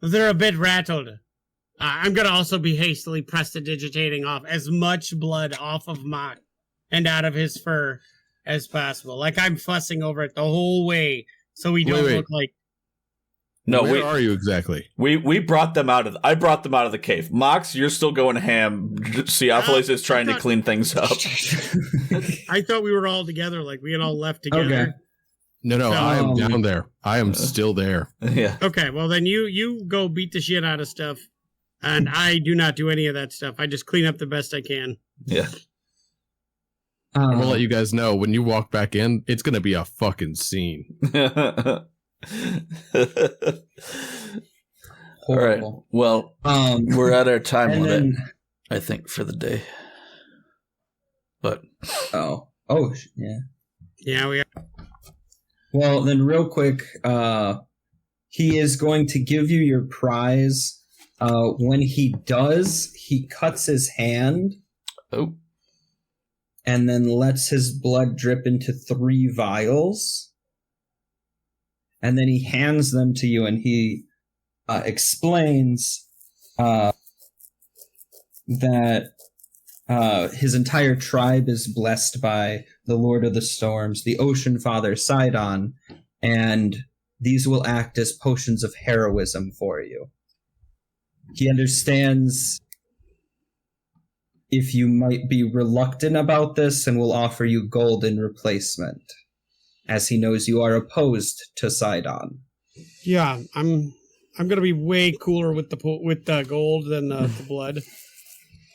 They're a bit rattled. I'm going to also be hastily prestidigitating off as much blood off of Mott and out of his fur as possible. Like I'm fussing over it the whole way so we don't look like... No, where are you exactly? We brought them out of... I brought them out of the cave. Mox, you're still going ham. Theophilus is trying to clean things up. I thought we were all together, like we had all left together. Okay. No, So- I am down there. I am still there. Yeah. Okay, well then you go beat the shit out of stuff, and I do not do any of that stuff. I just clean up the best I can. Yeah. I'm gonna let you guys know when you walk back in, it's gonna be a fucking scene. All right. Horrible. Well, we're at our time and limit, then, I think, for the day. But yeah. Yeah, we are. Well, then, real quick, he is going to give you your prize. When he does, he cuts his hand oh, and then lets his blood drip into 3 vials. And then he hands them to you, and he explains that his entire tribe is blessed by the Lord of the Storms, the Ocean Father Sidon, and these will act as potions of heroism for you. He understands if you might be reluctant about this and will offer you gold in replacement, as he knows you are opposed to Sidon. Yeah, I'm gonna be way cooler with the gold than the blood.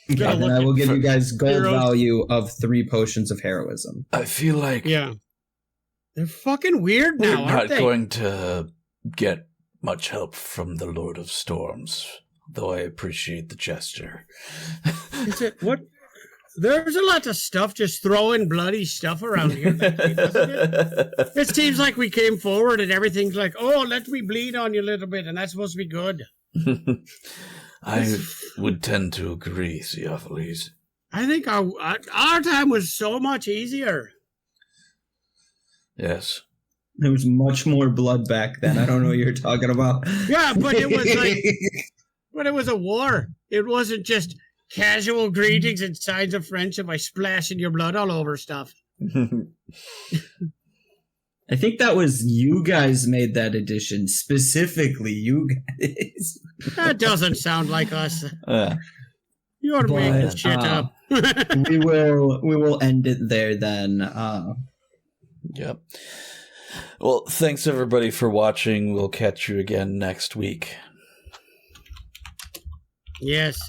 Yeah, and I will give you guys gold heroes. value of 3 potions of heroism. I feel like Yeah, they're fucking weird we're now, not aren't they? going to get much help from the Lord of Storms, though I appreciate the gesture. Is it what? There's a lot of stuff just throwing bloody stuff around here. Doesn't it? It seems like we came forward and everything's like, oh, let me bleed on you a little bit, and that's supposed to be good. I would tend to agree, Theophilus. I think our time was so much easier. Yes. There was much more blood back then. I don't know what you're talking about. Yeah, but it was like, but it was a war. It wasn't just casual greetings and signs of friendship by splashing your blood all over stuff. I think that was you guys made that addition. Specifically, you guys. That doesn't sound like us. Yeah. You're But, making shit up. we will end it there then. Yep. Well, thanks everybody for watching. We'll catch you again next week. Yes.